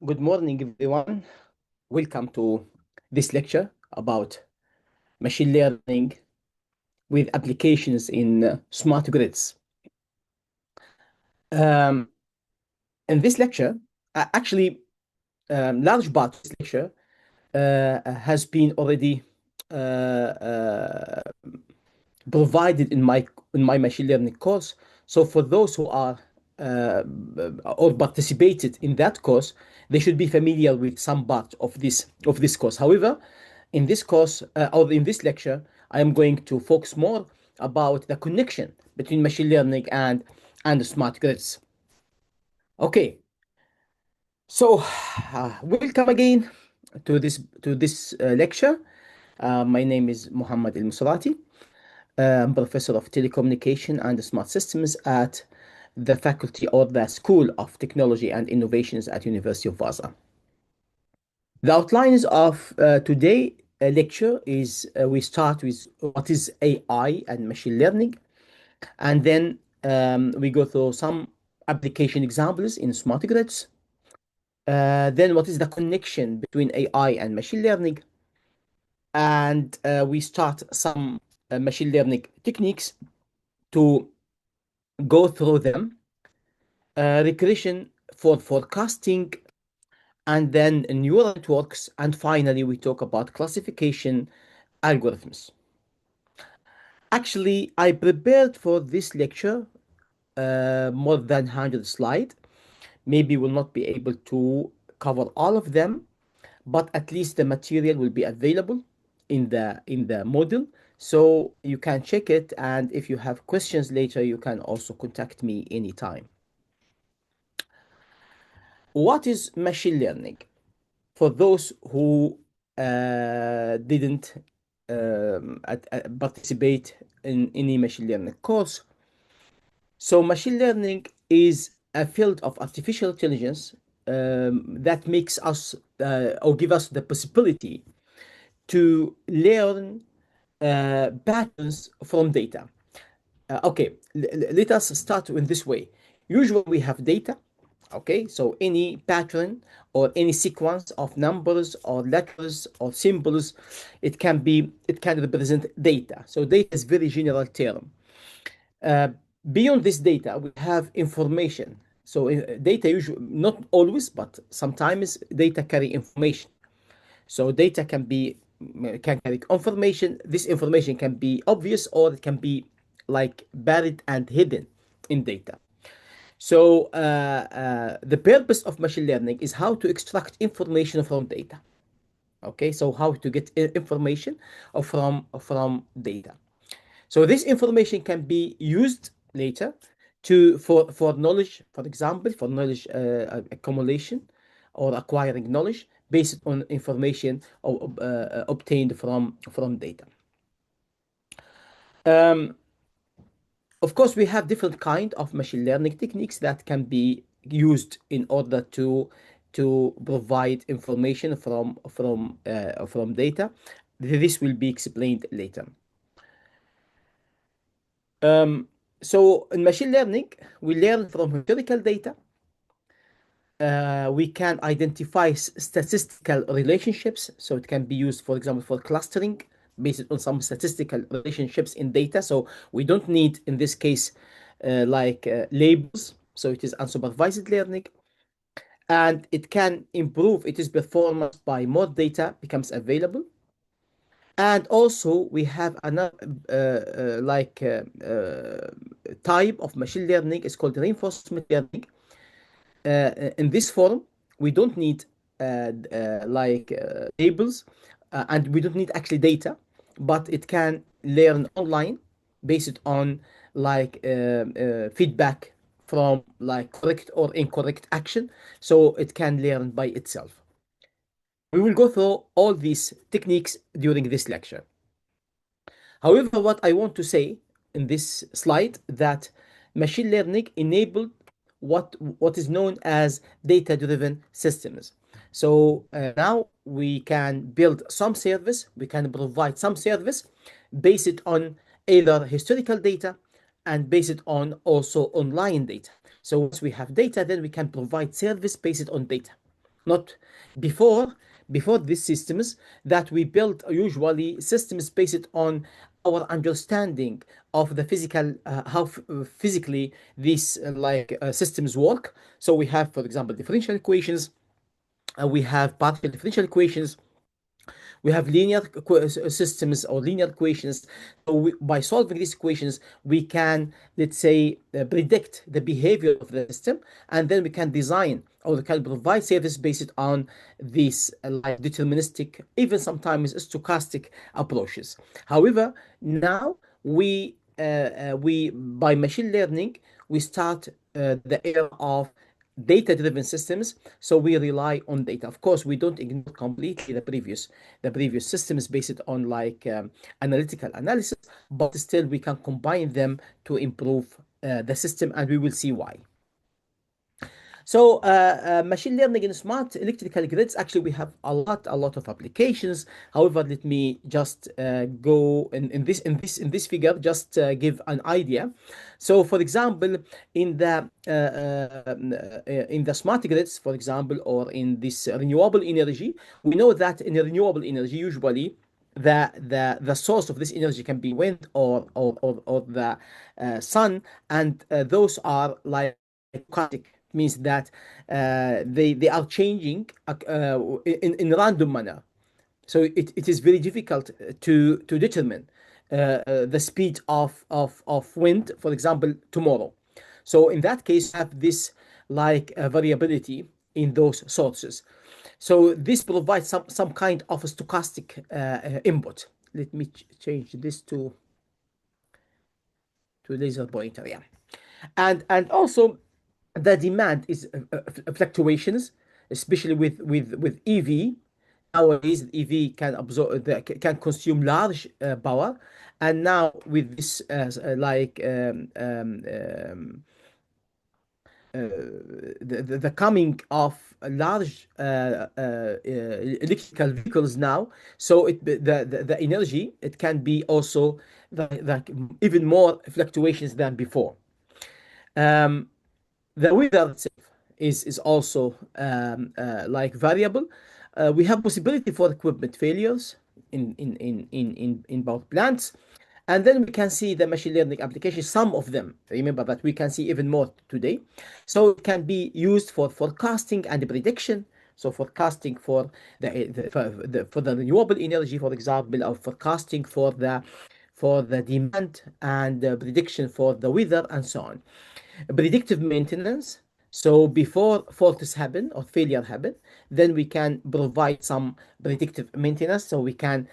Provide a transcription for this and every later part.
Good morning, everyone. Welcome to this lecture about machine learning with applications in smart grids. Um, in this lecture, actually, large part of this lecture has been already uh, provided in my machine learning course. So for those who are uh, or participated in that course, they should be familiar with some part of this course. However, in this course or in this lecture, I am going to focus more about the connection between machine learning and smart grids. Okay, so welcome again to this lecture. My name is Muhammad El Musrati. I'm professor of telecommunication and smart systems at the faculty or the School of Technology and Innovations at University of Vaasa. The outlines of today lecture is we start with what is AI and machine learning, and then we go through some application examples in smart grids. Then what is the connection between AI and machine learning? And we start some machine learning techniques to go through them, regression for forecasting, and then neural networks, and finally we talk about classification algorithms. Actually, I prepared for this lecture more than 100 slides. Maybe will not be able to cover all of them, but at least the material will be available in the module, so you can check it, and if you have questions later, you can also contact me anytime. What is machine learning? For those who didn't participate in any machine learning course, so machine learning is a field of artificial intelligence that makes us or give us the possibility to learn patterns from data. Okay, let us start in this way. Usually we have data. Okay, so any pattern or any sequence of numbers or letters or symbols, it can represent data. So data is very general term. Uh, Beyond this data, we have information. So data usually, not always, but sometimes data carry information. So data can carry information. This information can be obvious or it can be like buried and hidden in data. So the purpose of machine learning is how to extract information from data. Okay, so how to get information from data. So this information can be used later to for knowledge, for example, for knowledge accumulation or acquiring knowledge based on information obtained from data. Um, of course, we have different kind of machine learning techniques that can be used in order to provide information from data. This will be explained later. Um, so in machine learning, we learn from historical data. We can identify statistical relationships. So it can be used, for example, for clustering based on some statistical relationships in data. So we don't need, in this case, labels. So it is unsupervised learning. And it can improve its performance by more data becomes available. And also we have another type of machine learning. It's called reinforcement learning. In this form, we don't need labels, and we don't need actually data, but it can learn online based on feedback from like correct or incorrect action. So it can learn by itself. We will go through all these techniques during this lecture. However, what I want to say in this slide that machine learning enabled what is known as data-driven systems. So now we can build some service, we can provide some service based on either historical data and based on also online data. So once we have data, then we can provide service based on data. Not before. Before these systems that we built, usually systems based on our understanding of the physical, how physically these systems work. So we have, for example, differential equations, we have partial differential equations, we have linear systems or linear equations. So by solving these equations, we can, let's say, predict the behavior of the system, and then we can design or we can provide service based on these like deterministic, even sometimes stochastic approaches. However, now we by machine learning we start the era of data-driven systems. So we rely on data. Of course, we don't ignore completely the previous systems based on analytical analysis, but still we can combine them to improve the system, and we will see why. So machine learning in smart electrical grids, actually we have a lot of applications. However, let me just go in this figure, just give an idea. So for example, in the smart grids, for example, or in this renewable energy, we know that in renewable energy usually the source of this energy can be wind or the sun, and those are like aquatic, means that they are changing in random manner. So it is very difficult to determine the speed of wind, for example, tomorrow. So in that case, you have this variability in those sources. So this provides some kind of a stochastic input. Let me change this to laser pointer. Yeah, and also the demand is fluctuations, especially with EV. Nowadays, EV can absorb can consume large power, and now with this the coming of large electrical vehicles now, so the energy, it can be also even more fluctuations than before. Um, the weather itself is also variable. We have possibility for equipment failures in both plants, and then we can see the machine learning applications. Some of them, remember that we can see even more today. So it can be used for forecasting and prediction. So forecasting for the renewable energy, for example, or forecasting for the demand, and prediction for the weather, and so on. Predictive maintenance. So before faults happen or failure happen, then we can provide some predictive maintenance. So we can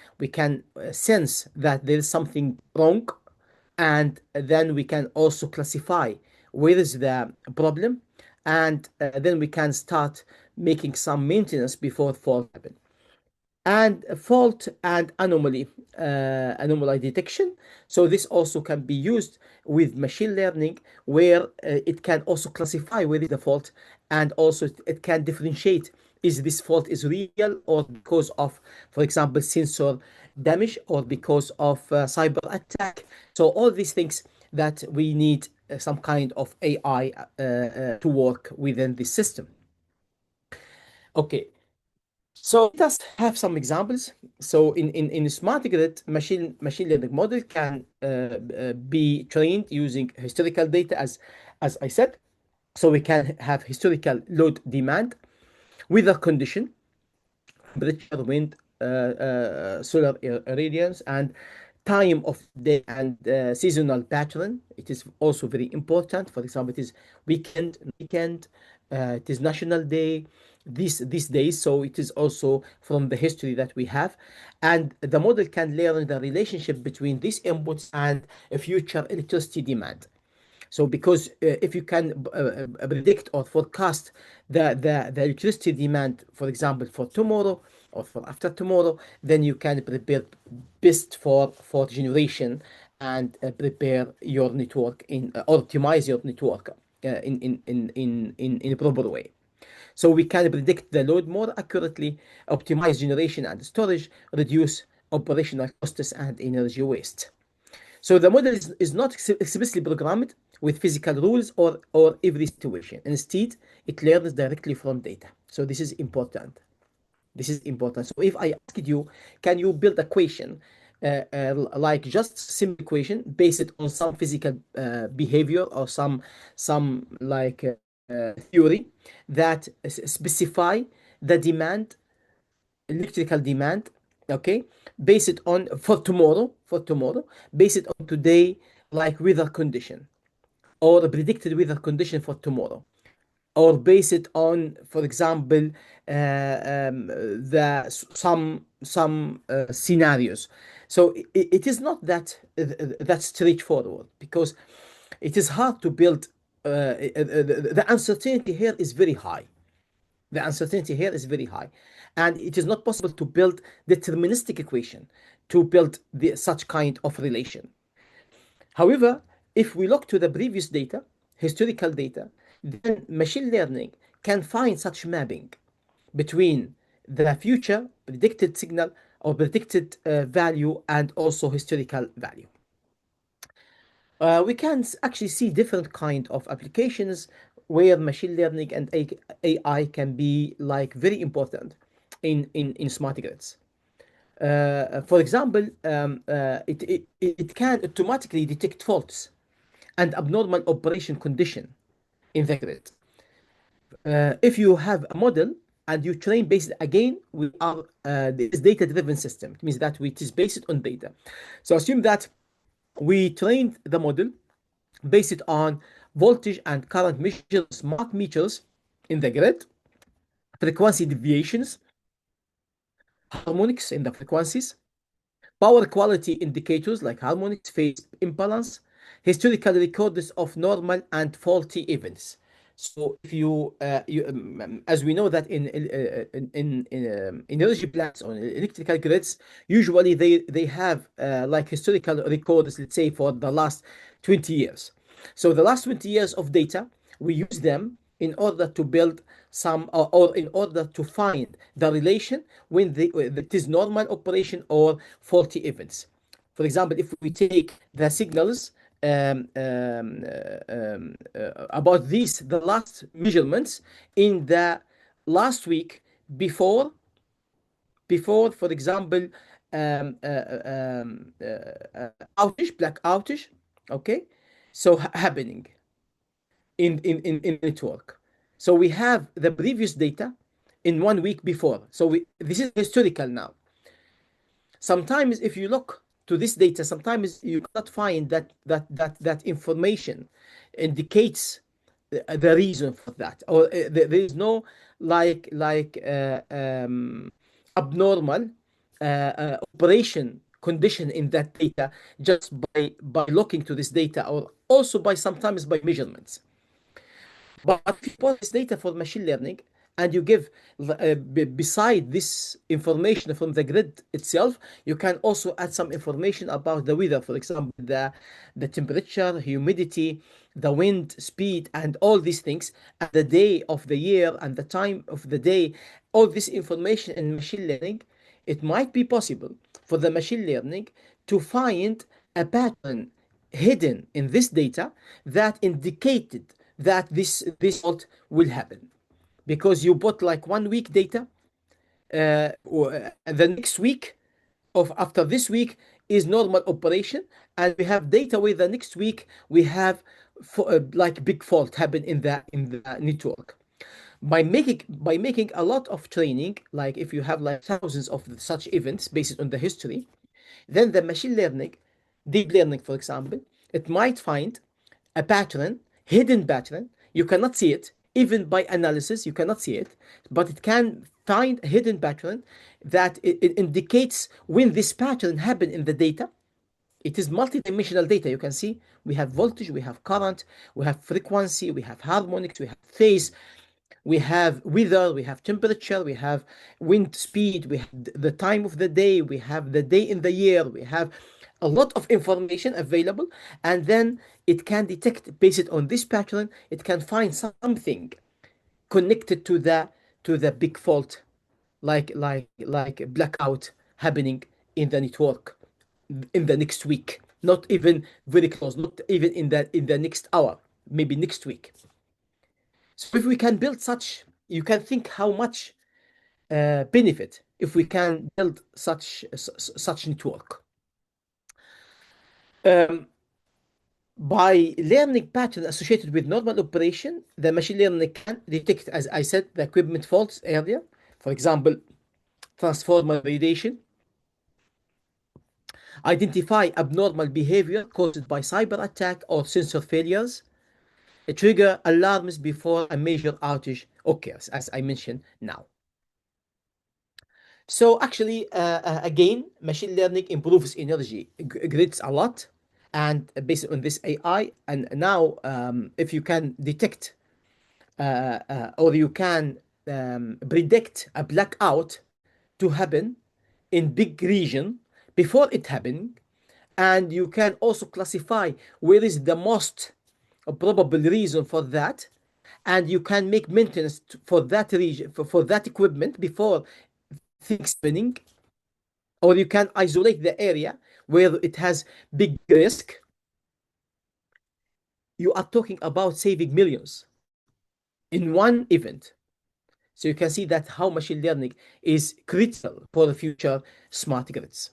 sense that there is something wrong, and then we can also classify where is the problem, and then we can start making some maintenance before fault happen. And fault and anomaly detection. So this also can be used with machine learning, where it can also classify where is the fault, and also it can differentiate, is this fault is real or because of, for example, sensor damage, or because of cyber attack. So all these things that we need some kind of AI to work within the system. Okay, so let us have some examples. So in smart grid, machine learning model can be trained using historical data, as I said. So we can have historical load demand, weather condition, temperature, wind, solar irradiance, and time of day, and seasonal pattern. It is also very important. For example, it is weekend, it is national day, these days. So it is also from the history that we have, and the model can learn the relationship between these inputs and a future electricity demand. So because if you can predict or forecast the electricity demand, for example, for tomorrow or for after tomorrow, then you can prepare best for generation, and prepare your network optimize your network in a proper way. So we can predict the load more accurately, optimize generation and storage, reduce operational costs and energy waste. So the model is not explicitly programmed with physical rules or every situation. Instead, it learns directly from data. So this is important. This is important. So if I asked you, can you build a equation, like just simple equation based on some physical behavior or some like theory that specify the demand, electrical demand, okay, based on for tomorrow, based on today, like weather condition or the predicted weather condition for tomorrow, or base it on, for example, the some scenarios. So it is not that straightforward, because it is hard to build. The uncertainty here is very high. The uncertainty here is very high, and it is not possible to build deterministic equation to build such kind of relation. However, if we look to the previous data, historical data, then machine learning can find such mapping between the future predicted signal or predicted value and also historical value. We can actually see different kind of applications where machine learning and AI can be like very important in smart grids. For example, it can automatically detect faults and abnormal operation condition in the grid. If you have a model and you train based again, we are this data-driven system. It means that it is based on data. So assume that we trained the model based on voltage and current measures, smart meters in the grid, frequency deviations, harmonics in the frequencies, power quality indicators like harmonics, phase imbalance, historical records of normal and faulty events. So if as we know that in energy plants or electrical grids, usually they have like historical records, let's say for the last 20 years. So the last 20 years of data, we use them in order to build some, or in order to find the relation when it is normal operation or faulty events. For example, if we take the signals about the last measurements in the last week before, for example, outage, black outage, okay, so happening in network. So we have the previous data in 1 week before. So this is historical now. Sometimes if you look to this data, sometimes you cannot find that information indicates the reason for that, or there is no abnormal operation condition in that data just by looking to this data, or also by sometimes by measurements. But if you put this data for machine learning and you give, beside this information from the grid itself, you can also add some information about the weather, for example, the temperature, humidity, the wind speed, and all these things, and the day of the year and the time of the day. All this information in machine learning, it might be possible for the machine learning to find a pattern hidden in this data that indicated that this fault will happen, because you put like 1 week data, or the next week of after this week is normal operation, and we have data with the next week we have like big fault happen in the network. By making a lot of training, like if you have like thousands of such events based on the history, then the machine learning, deep learning, for example, it might find a pattern, hidden pattern. You cannot see it, even by analysis, you cannot see it, but it can find a hidden pattern that it indicates when this pattern happened in the data. It is multidimensional data. You can see we have voltage, we have current, we have frequency, we have harmonics, we have phase, we have weather, we have temperature, we have wind speed, we have the time of the day, we have the day in the year, we have a lot of information available, and then it can detect based on this pattern, it can find something connected to the big fault, like blackout happening in the network in the next week, not even very close, not even in the next hour, maybe next week. So if we can build such you can think how much benefit if we can build such network. Um, by learning pattern associated with normal operation, the machine learning can detect, as I said, the equipment faults earlier. For example, transformer validation, identify abnormal behavior caused by cyber attack or sensor failures, trigger alarms before a major outage occurs, as I mentioned now. So actually, again, machine learning improves energy grids a lot, and based on this AI, and now if you can detect or you can predict a blackout to happen in big region before it happening, and you can also classify where is the most probable reason for that, and you can make maintenance for that region for that equipment before things happening, or you can isolate the area where it has big risk. You are talking about saving millions in one event. So you can see that how machine learning is critical for the future smart grids.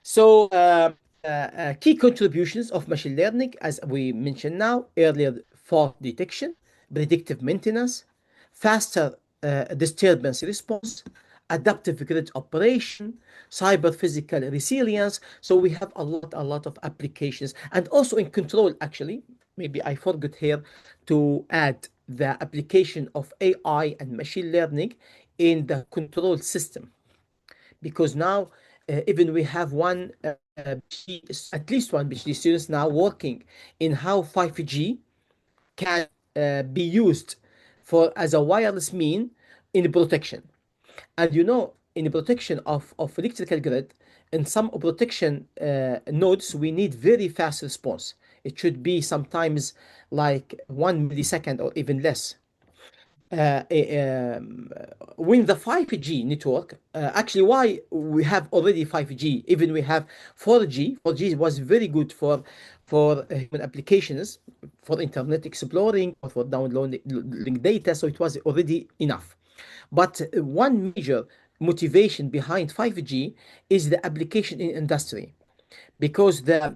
So key contributions of machine learning, as we mentioned now earlier: fault detection, predictive maintenance, faster disturbance response, adaptive grid operation, cyber physical resilience. So we have a lot of applications, and also in control. Actually, maybe I forgot here to add the application of AI and machine learning in the control system, because now even we have one at least one PhD students now working in how 5G can be used for as a wireless mean in protection. And in the protection of electrical grid, in some protection nodes, we need very fast response. It should be sometimes like 1 millisecond or even less. uh, um, when the 5G network, actually, why we have already 5G, even we have 4G. 4G was very good for human applications, for internet exploring or for downloading data, so it was already enough. But one major motivation behind 5G is the application in industry, because the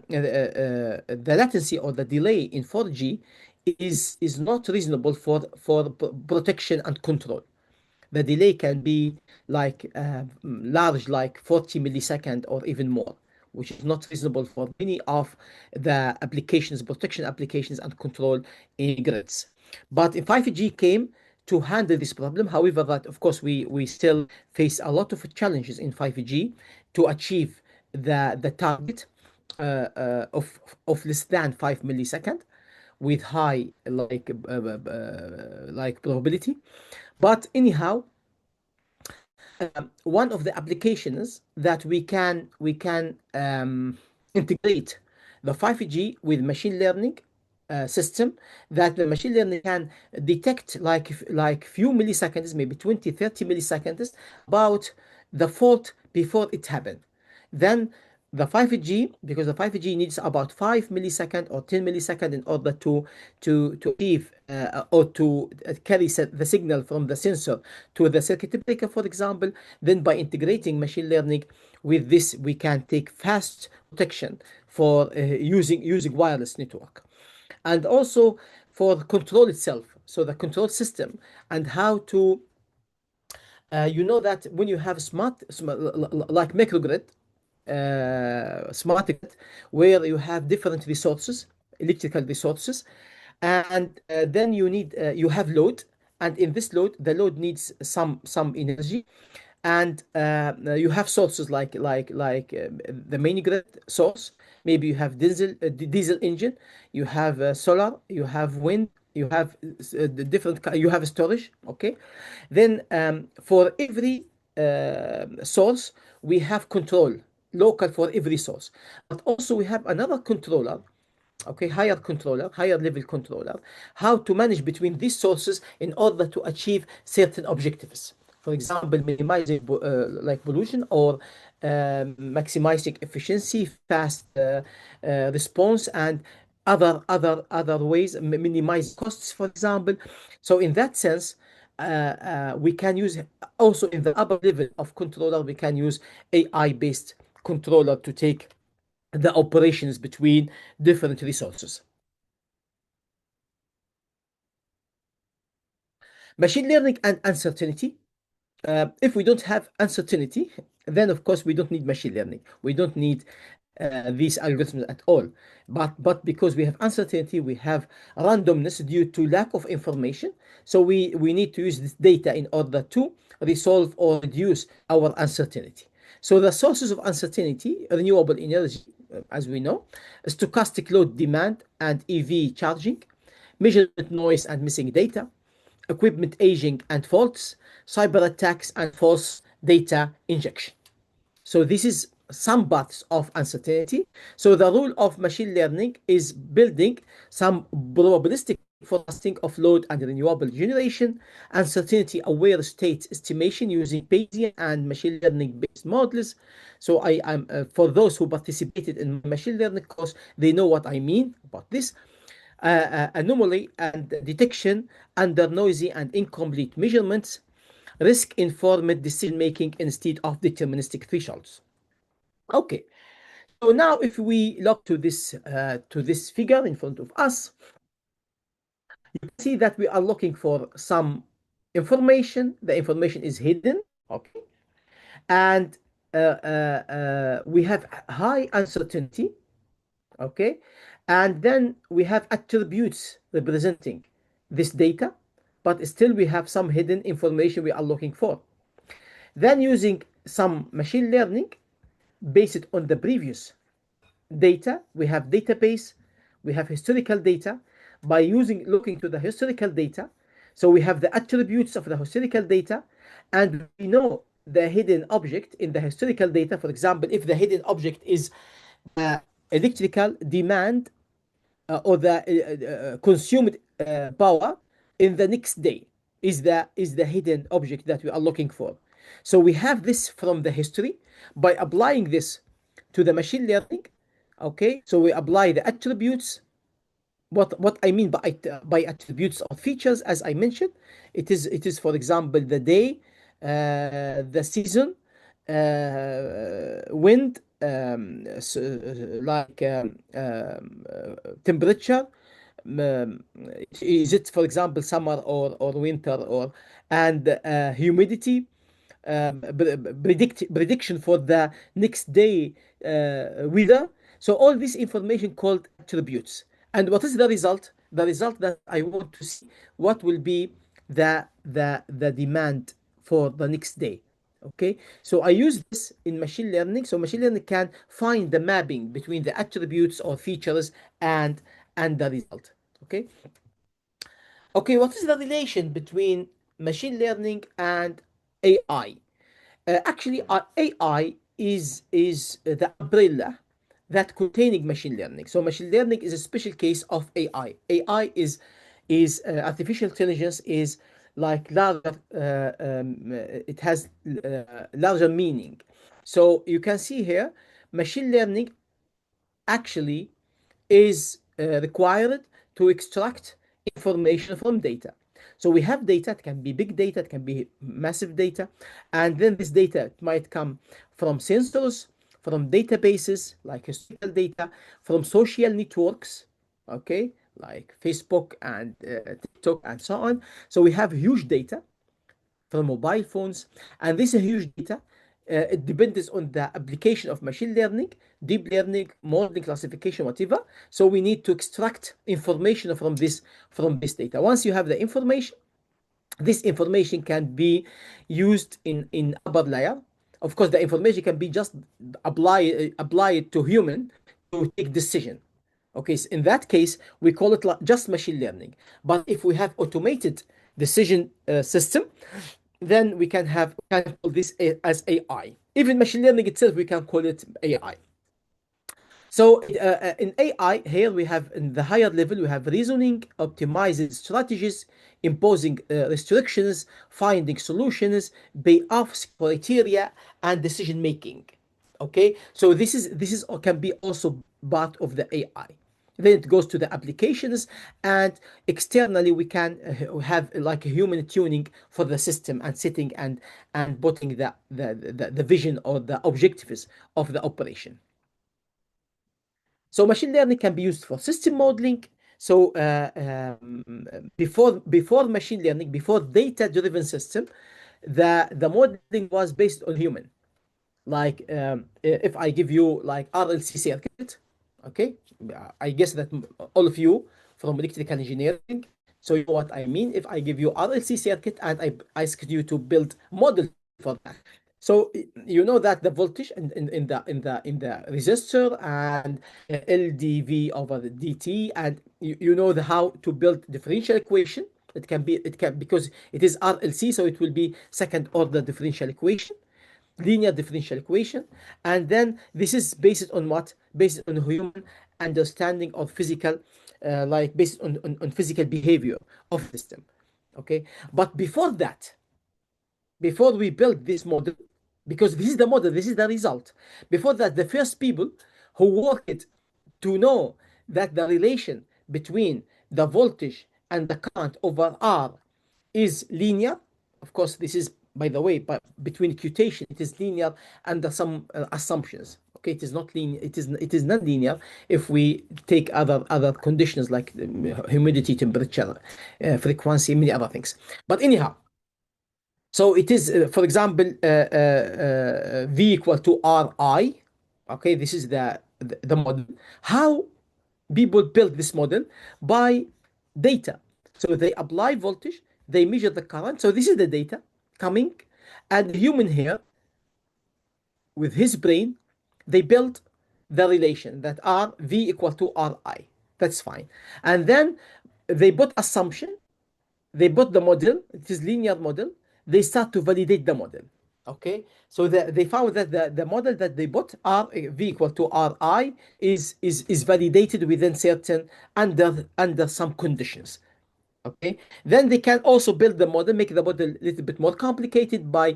latency or the delay in 4G is not reasonable for protection and control. The delay can be like large, like 40 millisecond or even more, which is not reasonable for many of the applications, protection applications and control in grids. But in 5G came to handle this problem. However, that of course we still face a lot of challenges in 5G to achieve the target of less than 5 millisecond with high like probability. But anyhow, one of the applications that we can integrate the 5G with machine learning system, that the machine learning can detect like few milliseconds, maybe 20, 30 milliseconds about the fault before it happened. Then the 5G, because the 5G needs about 5 millisecond or 10 millisecond in order to achieve or to carry the signal from the sensor to the circuit breaker, for example. Then by integrating machine learning with this, we can take fast protection for using wireless network, and also for the control itself. So the control system and how to that when you have like microgrid, smart grid, where you have different resources, electrical resources, and then you have load, and in this load, the load needs some energy, and you have sources like the main grid source. Maybe you have diesel engine, you have solar, you have wind, you have the different you have storage. Okay, then for every source we have control local for every source, but also we have another controller, okay, higher level controller, how to manage between these sources in order to achieve certain objectives. For example, minimizing like pollution, or maximizing efficiency, fast response, and other ways, minimize costs, for example. So in that sense, we can use also in the upper level of controller, we can use AI-based controller to take the operations between different resources. Machine learning and uncertainty. If we don't have uncertainty, then of course we don't need machine learning. We don't need these algorithms at all. But because we have uncertainty, we have randomness due to lack of information. So we need to use this data in order to resolve or reduce our uncertainty. So the sources of uncertainty, renewable energy, as we know, stochastic load demand and EV charging, measurement noise and missing data, equipment aging and faults, cyber attacks and false data injection. So this is some paths of uncertainty. So the rule of machine learning is building some probabilistic forecasting of load and renewable generation, uncertainty aware state estimation using Bayesian and machine learning based models. So I am for those who participated in machine learning course, they know what I mean about this. Anomaly and detection under noisy and incomplete measurements, risk informed decision making instead of deterministic thresholds. Okay, so now if we look to this figure in front of us, you can see that we are looking for some information. The information is hidden, okay, and we have high uncertainty, okay, and then we have attributes representing this data, but still we have some hidden information we are looking for. Then using some machine learning based on the previous data, we have database, we have historical data. By looking to the historical data, so we have the attributes of the historical data, and we know the hidden object in the historical data. For example, if the hidden object is electrical demand or the consumed power in the next day is the hidden object that we are looking for. So we have this from the history. By applying this to the machine learning, okay, so we apply the attributes. What I mean by attributes or features, as I mentioned, it is for example the day, the season, wind, like temperature. Is it for example summer or winter, or and humidity, prediction for the next day weather. So all this information called attributes. And what is the result? The result that I want to see what will be the demand for the next day. Okay, so I use this in machine learning. So machine learning can find the mapping between the attributes or features and the result. Okay. Okay, what is the relation between machine learning and AI? Actually, AI is the umbrella that containing machine learning. So machine learning is a special case of AI. AI is artificial intelligence is like larger. It has larger meaning. So you can see here, machine learning actually is required to extract information from data. So we have data, it can be big data, it can be massive data, and then this data might come from sensors, from databases like historical data, from social networks, okay, like Facebook and TikTok and so on. So we have huge data from mobile phones, and this is huge data. It depends on the application of machine learning, deep learning, modeling, classification, whatever. So we need to extract information from this data. Once you have the information, this information can be used in upper layer. Of course, the information can be just applied to human to take decision. Okay, so in that case, we call it just machine learning. But if we have automated decision system, then we can call this as AI. Even machine learning itself, we can call it AI. So in AI, here we have in the higher level, we have reasoning, optimizing strategies, imposing restrictions, finding solutions, payoffs, criteria, and decision making. Okay, so this is or can be also part of the AI. then it goes to the applications, and externally we can have like a human tuning for the system and setting and putting the vision or the objectives of the operation. So machine learning can be used for system modeling. So before machine learning, before data-driven system, the modeling was based on human. Like if I give you like RLC circuit, okay, I guess that all of you from electrical engineering, so you know what I mean. If I give you RLC circuit and I ask you to build model for that, so you know that the voltage in the resistor and LdV over the dt, and you know how to build differential equation. It can because it is RLC, so it will be second order differential equation, linear differential equation. And then this is based on what? Based on human understanding of physical, like based on physical behavior of the system. Okay, but before that, before we build this model, because this is the model, this is the result. Before that, the first people who worked to know that the relation between the voltage and the current over R is linear. Of course, this is, by the way, but between quotation, it is linear under some assumptions. Okay, it is not linear. It is non-linear if we take other conditions like humidity, temperature, frequency, many other things. But anyhow, so it is, for example, V equal to Ri. Okay, this is the model. How people build this model? By data. So they apply voltage, they measure the current. So this is the data coming, and the human here, with his brain, they build the relation that R V equal to Ri. That's fine. And then they put assumption, they put the model, it is linear model, they start to validate the model. Okay, so they found that the model that they put R V equal to Ri is validated within certain under some conditions. Okay, then they can also build the model, make the model a little bit more complicated by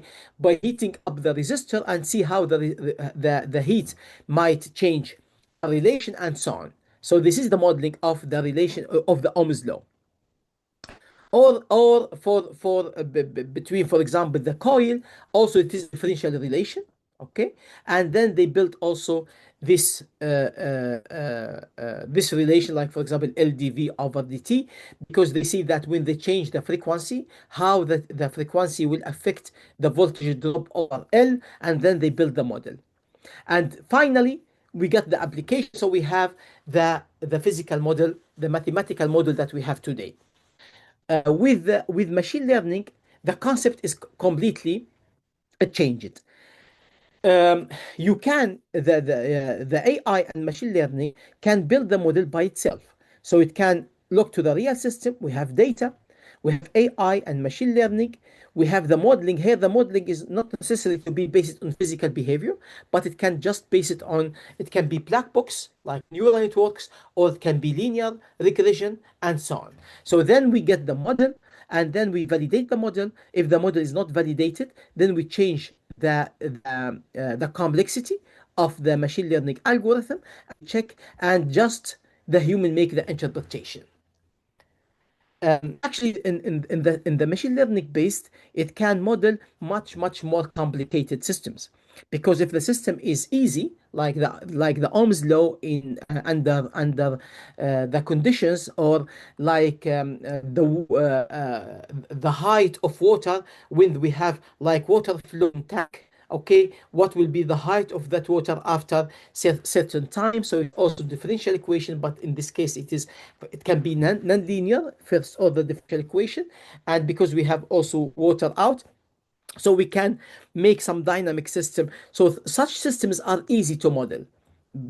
heating up the resistor and see how the heat might change a relation and so on. So this is the modeling of the relation of the Ohm's law. Or for between, for example, the coil, also it is differential relation. Okay, and then they built also this this relation, like for example LdV over dt, because they see that when they change the frequency, how the frequency will affect the voltage drop over L, and then they build the model. And finally, we get the application. So we have the physical model, the mathematical model that we have today. With machine learning, the concept is completely changed. You can the AI and machine learning can build the model by itself. So it can look to the real system. We have data, we have AI and machine learning. We have the modeling here. The modeling is not necessary to be based on physical behavior, but it can just base it on, it can be black box like neural networks, or it can be linear regression and so on. So then we get the model, and then we validate the model. If the model is not validated, then we change the complexity of the machine learning algorithm and check, and just the human make the interpretation. Actually, in the machine learning based, it can model much more complicated systems, because if the system is easy, like the Ohm's law in under the conditions, or like the height of water when we have like water flow in tank. Okay, what will be the height of that water after certain time? So it's also differential equation, but in this case it can be non-linear first order differential equation. And because we have also water out, so we can make some dynamic system. So such systems are easy to model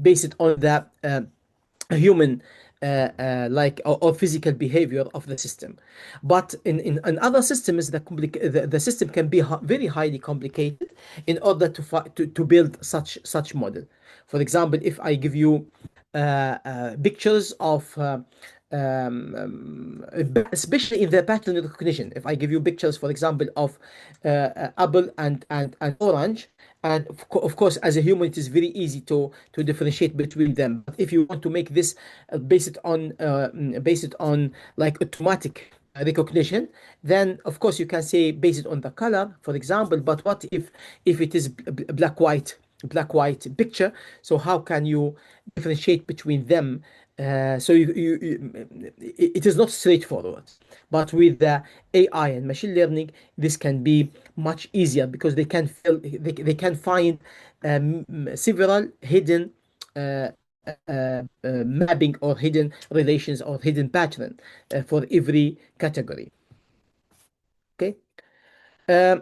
based on the human like or physical behavior of the system. But in other systems, the system can be very highly complicated in order to build such model. For example, if I give you pictures of especially in the pattern recognition. If I give you pictures, for example, of apple and orange, and of course, as a human, it is very easy to differentiate between them. But if you want to make this based on like automatic recognition, then of course you can say based on the color, for example. But what if it is black white picture? So how can you differentiate between them? It is not straightforward, but with the AI and machine learning, this can be much easier because they can find several hidden mapping or hidden relations or hidden pattern for every category. Okay. Um,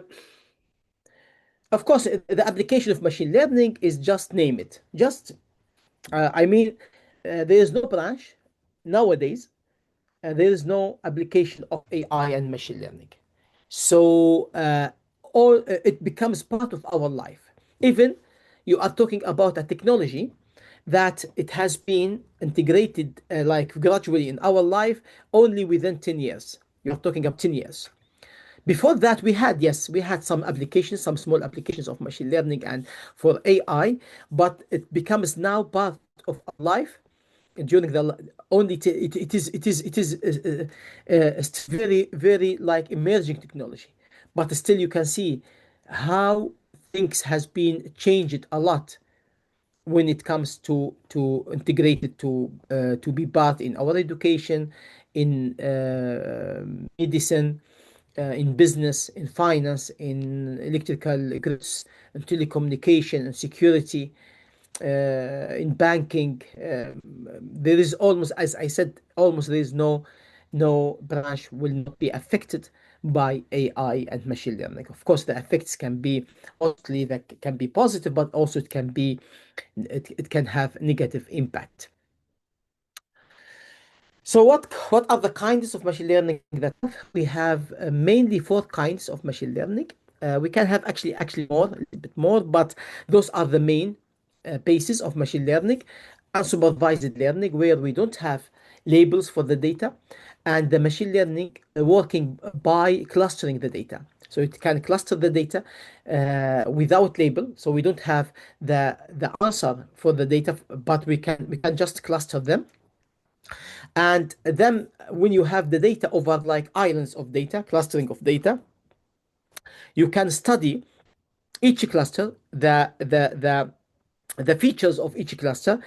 of course, the application of machine learning is just name it. I mean, there is no branch nowadays. There is no application of AI and machine learning. So all it becomes part of our life. Even you are talking about a technology that it has been integrated like gradually in our life only within 10 years. You're talking about 10 years. Before that, yes, we had some applications, some small applications of machine learning and for AI, but it becomes now part of our life during the only it's very very like emerging technology, but still you can see how things has been changed a lot when it comes to integrate it to be part in our education, in medicine, in business, in finance, in electrical grids, in telecommunication, and security, in banking. There is almost, as I said, almost there is no branch will not be affected by AI and machine learning. Of course, the effects can be mostly that can be positive, but also it can have negative impact. So what are the kinds of machine learning that we have? Mainly four kinds of machine learning. We can have actually more, a little bit more, but those are the main basis of machine learning. Unsupervised learning, where we don't have labels for the data, and the machine learning working by clustering the data. So it can cluster the data without label. So we don't have the answer for the data, but we can just cluster them. And then when you have the data over like islands of data, clustering of data, you can study each cluster, the features of each cluster.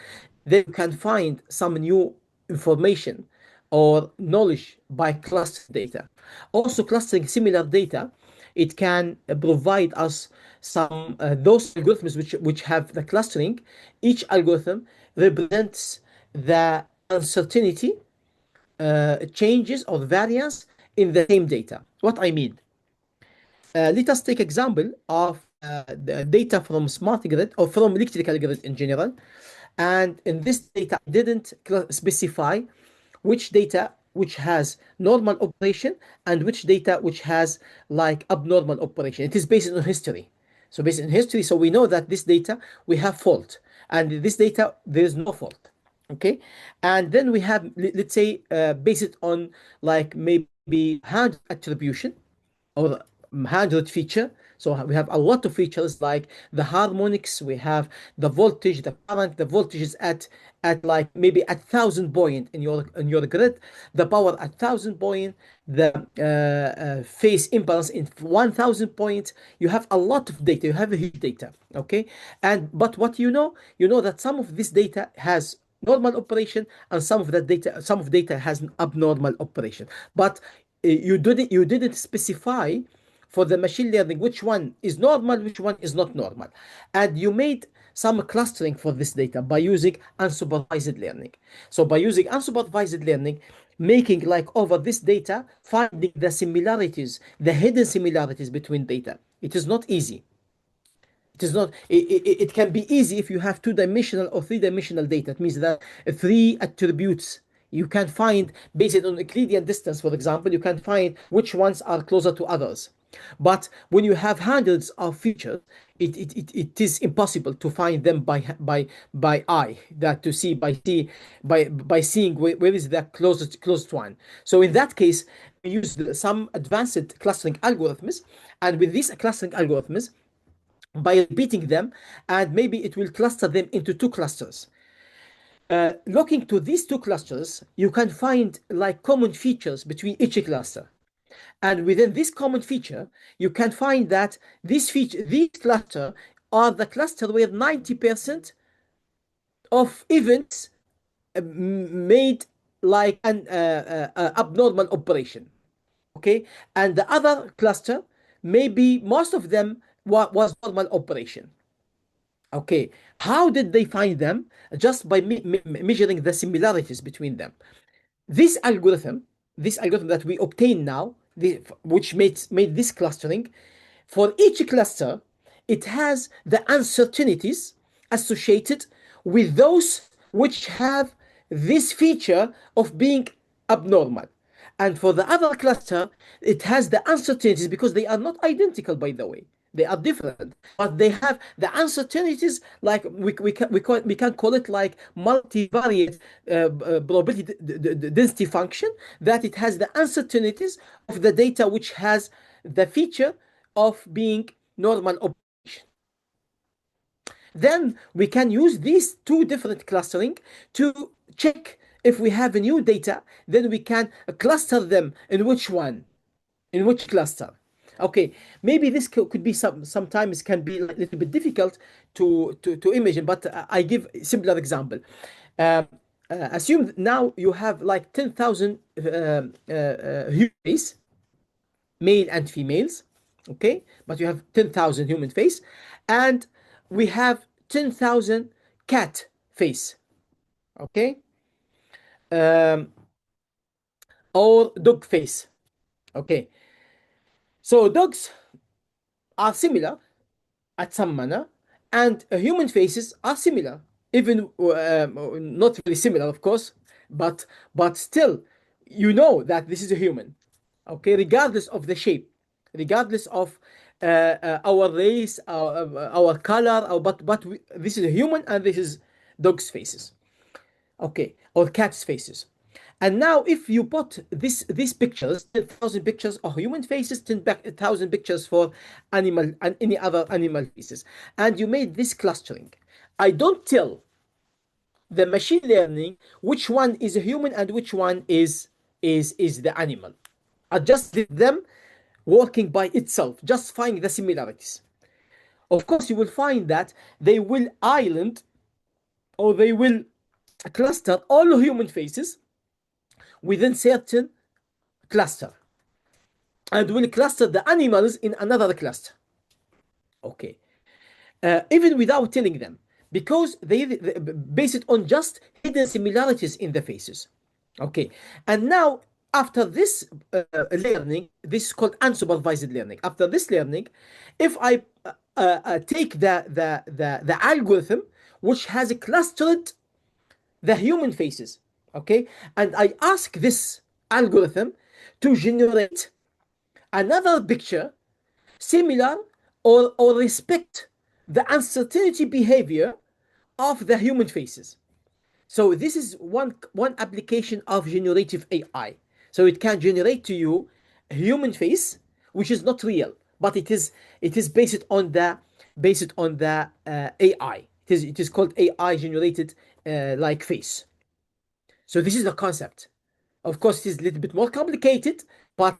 Then you can find some new information or knowledge by cluster data. Also, clustering similar data, it can provide us some those algorithms which have the clustering. Each algorithm represents the uncertainty, changes or variance in the same data. What I mean, let us take example of the data from smart grid or from electrical grid in general. And in this data, I didn't specify which data which has normal operation and which data which has like abnormal operation. It is based on history. So based on history, so we know that this data we have fault, and this data there is no fault. Okay, and then we have let's say based on like maybe hand attribution or 100 feature. So we have a lot of features like the harmonics, we have the voltage, the current. The voltage is at like maybe at 1,000 point in your grid, the power at 1,000 point, the phase imbalance in 1,000 points. You have a lot of data, you have a huge data. Okay, and but what you know that some of this data has normal operation, and some of data has an abnormal operation. But you didn't specify for the machine learning which one is normal, which one is not normal. And you made some clustering for this data by using unsupervised learning. So by using unsupervised learning, making like over this data, finding the similarities, the hidden similarities between data. It is not easy. It is not. It can be easy if you have two-dimensional or three-dimensional data. It means that three attributes you can find based on Euclidean distance, for example, you can find which ones are closer to others. But when you have hundreds of features, it is impossible to find them by eye, that to see by seeing where is the closest one. So in that case, we use some advanced clustering algorithms, and with these clustering algorithms, by repeating them, and maybe it will cluster them into two clusters. Looking to these two clusters, you can find like common features between each cluster. And within this common feature, you can find that these cluster are the cluster where 90% of events made like an abnormal operation. Okay, and the other cluster, maybe most of them was normal operation. Okay, how did they find them? Just by measuring the similarities between them. This algorithm, this algorithm that we obtain now, which made this clustering, for each cluster, it has the uncertainties associated with those which have this feature of being abnormal. And for the other cluster, it has the uncertainties because they are not identical, by the way. They are different, but they have the uncertainties, like we can call it like multivariate probability density function, that it has the uncertainties of the data which has the feature of being normal operation. Then we can use these two different clustering to check if we have a new data, then we can cluster them in which one, in which cluster. Okay, maybe this could be sometimes can be a little bit difficult to imagine, but I give a simpler example. Assume now you have like 10,000 human face, male and females, okay, but you have 10,000 human face, and we have 10,000 cat face, okay, um, or dog face, okay. So dogs are similar at some manner, and human faces are similar, even not really similar, of course, but still, you know that this is a human, okay, regardless of the shape, regardless of our race, our color, this is a human, and this is dog's faces, okay, or cat's faces. And now, if you put these pictures, 10,000 pictures of human faces, 10,000 pictures for animal and any other animal faces, and you made this clustering, I don't tell the machine learning which one is a human and which one is the animal. I just let them working by itself, just find the similarities. Of course, you will find that they will island, or they will cluster all human faces within certain cluster, and will cluster the animals in another cluster. Okay, even without telling them, because they base it on just hidden similarities in the faces. Okay, and now after this learning, this is called unsupervised learning. After this learning, if I take the algorithm which has clustered the human faces, okay, and I ask this algorithm to generate another picture similar, or respect the uncertainty behavior of the human faces. So this is one application of generative AI. So it can generate to you a human face which is not real, but it is based on the AI. It is called AI generated like face. So this is the concept. Of course, it is a little bit more complicated, but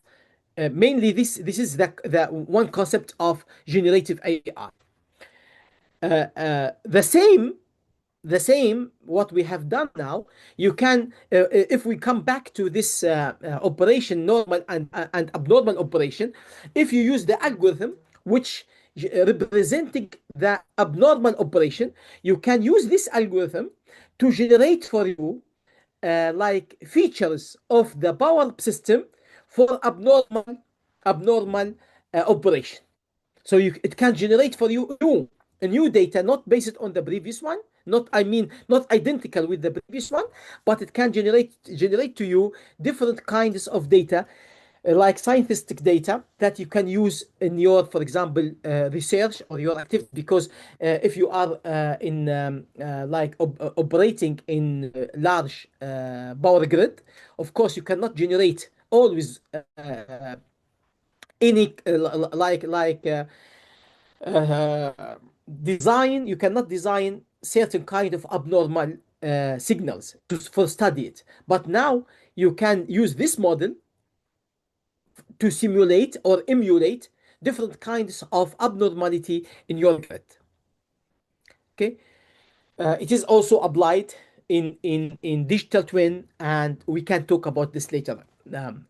mainly this is the one concept of generative AI. The same what we have done now, you can if we come back to this operation, normal and abnormal operation, if you use the algorithm which representing the abnormal operation, you can use this algorithm to generate for you like features of the power system for abnormal operation. So it can generate for you a new data, not based on the previous one, not identical with the previous one, but it can generate to you different kinds of data like scientific data that you can use in your, for example, research or your activity. Because if you are in like operating in large power grid, of course you cannot generate always any uh, design. You cannot design certain kind of abnormal signals for study it. But now you can use this model to simulate or emulate different kinds of abnormality in your grid. Okay, it is also applied in digital twin, and we can talk about this later. Um,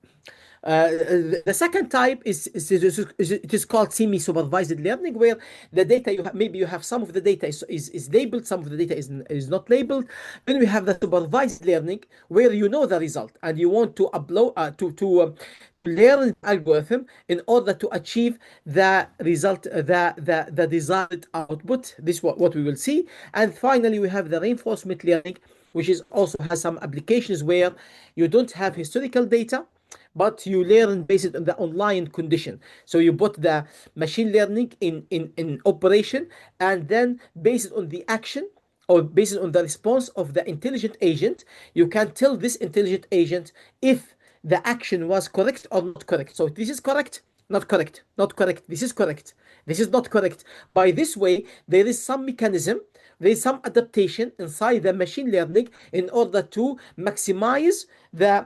the second type it is called semi-supervised learning, where the data you have, maybe you have some of the data is labeled, some of the data is not labeled. Then we have the supervised learning, where you know the result and you want to upload learn algorithm in order to achieve the result, the desired output. This is what we will see. And finally, we have the reinforcement learning, which is also has some applications where you don't have historical data, but you learn based on the online condition. So you put the machine learning in operation, and then based on the action or based on the response of the intelligent agent, you can tell this intelligent agent if the action was correct or not correct. So this is correct, not correct, not correct, this is correct, this is not correct. By this way, there is some mechanism, there is some adaptation inside the machine learning in order to maximize the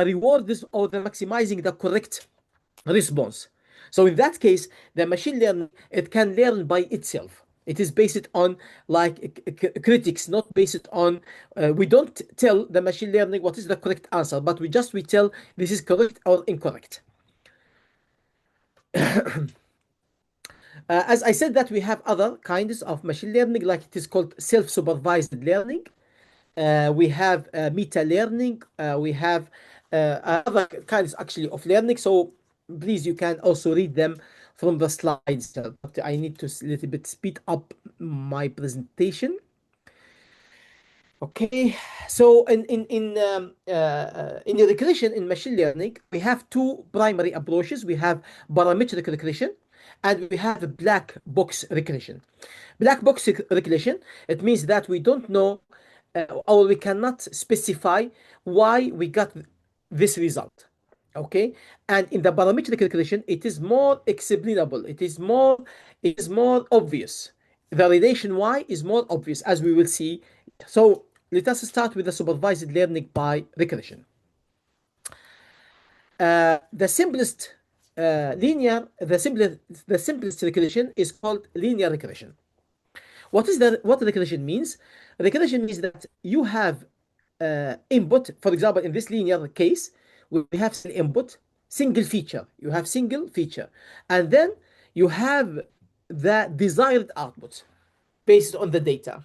reward is, or the maximizing the correct response. So in that case, the machine learning, it can learn by itself. It is based on like critics, not based on. We don't tell the machine learning what is the correct answer, but we tell this is correct or incorrect. As I said, that we have other kinds of machine learning, like it is called self-supervised learning. We have meta learning. We have other kinds actually of learning. So please, you can also read them from the slides. But I need to a little bit speed up my presentation. Okay, so in the regression in machine learning, we have two primary approaches. We have parametric regression, and we have black box regression. Black box regression, it means that we don't know or we cannot specify why we got this result. Okay, and in the parametric regression, it is more explainable. It is more obvious. The relation y is more obvious, as we will see. So let us start with the supervised learning by regression. The simplest the simplest regression is called linear regression. What regression means? Regression means that you have input. For example, in this linear case, we have input, single feature. You have single feature, and then you have the desired output based on the data.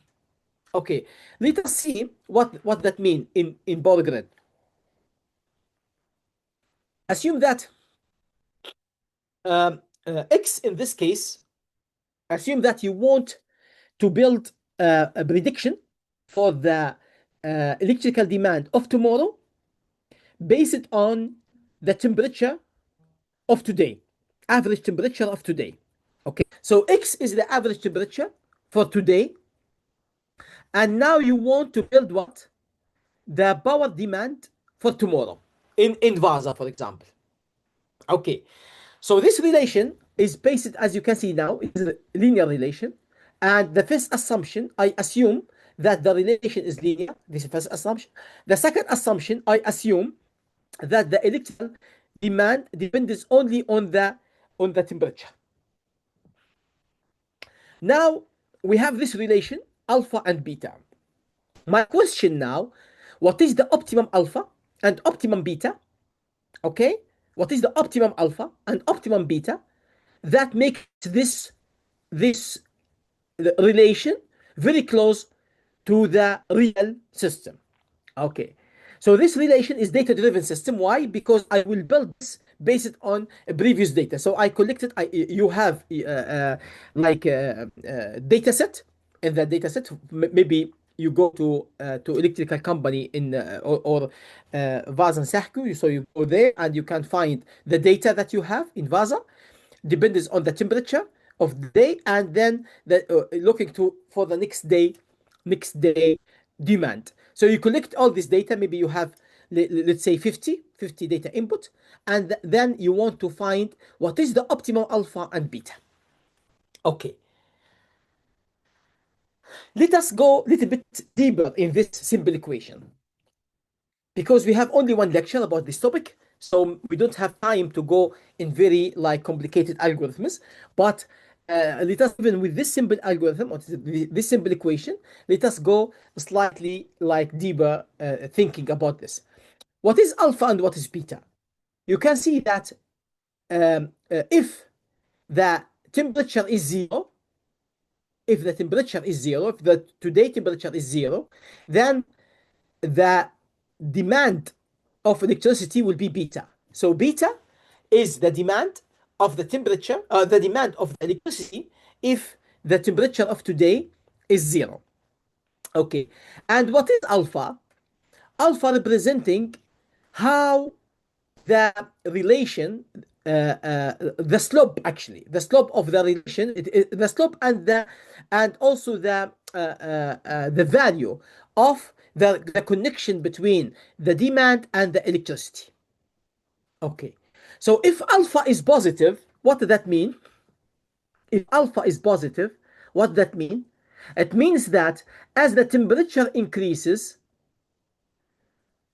Okay, let us see what that means in power grid. Assume that X in this case, assume that you want to build a prediction for the electrical demand of tomorrow based on the temperature of today, average temperature of today. Okay, so X is the average temperature for today, and now you want to build what? The power demand for tomorrow in Vaasa, for example. Okay, so this relation is based, as you can see now, is a linear relation. And the first assumption, I assume that the relation is linear. This is the first assumption. The second assumption, I assume that the electrical demand depends only on the temperature. Now we have this relation, alpha and beta. My question now, what is the optimum alpha and optimum beta? Okay, what is the optimum alpha and optimum beta that makes this relation very close to the real system? Okay, so this relation is data-driven system. Why? Because I will build this based on previous data. So I collected. You have like a data set. In the data set, maybe you go to electrical company in or Vasa and Sahku. So you go there and you can find the data that you have in Vasa, depends on the temperature of the day, and then looking to for the next day demand. So you collect all this data. Maybe you have, let's say, 50 data input, and then you want to find what is the optimal alpha and beta. Okay, let us go a little bit deeper in this simple equation, because we have only one lecture about this topic, so we don't have time to go in very complicated algorithms. But let us, even with this simple algorithm or this simple equation, let us go slightly deeper thinking about this. What is alpha and what is beta? You can see that if the temperature is zero, if the today temperature is zero, then the demand of electricity will be beta. So beta is the demand of the temperature, the demand of the electricity if the temperature of today is zero. Okay, and what is alpha? Alpha representing how the relation, the slope, actually, the slope of the relation, the slope and also the value of the connection between the demand and the electricity. Okay, so if alpha is positive, what does that mean? If alpha is positive, what does that mean? It means that as the temperature increases,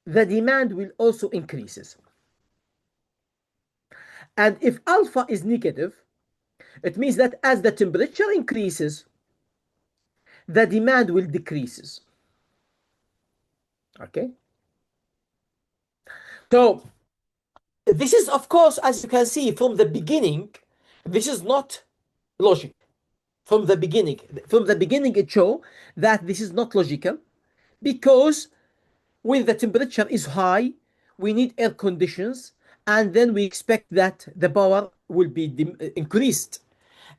the demand will also increases. And if alpha is negative, it means that as the temperature increases, the demand will decreases. Okay. So this is, of course, as you can see from the beginning, this is not logic. From the beginning, it shows that this is not logical, because when the temperature is high, we need air conditions, and then we expect that the power will be increased.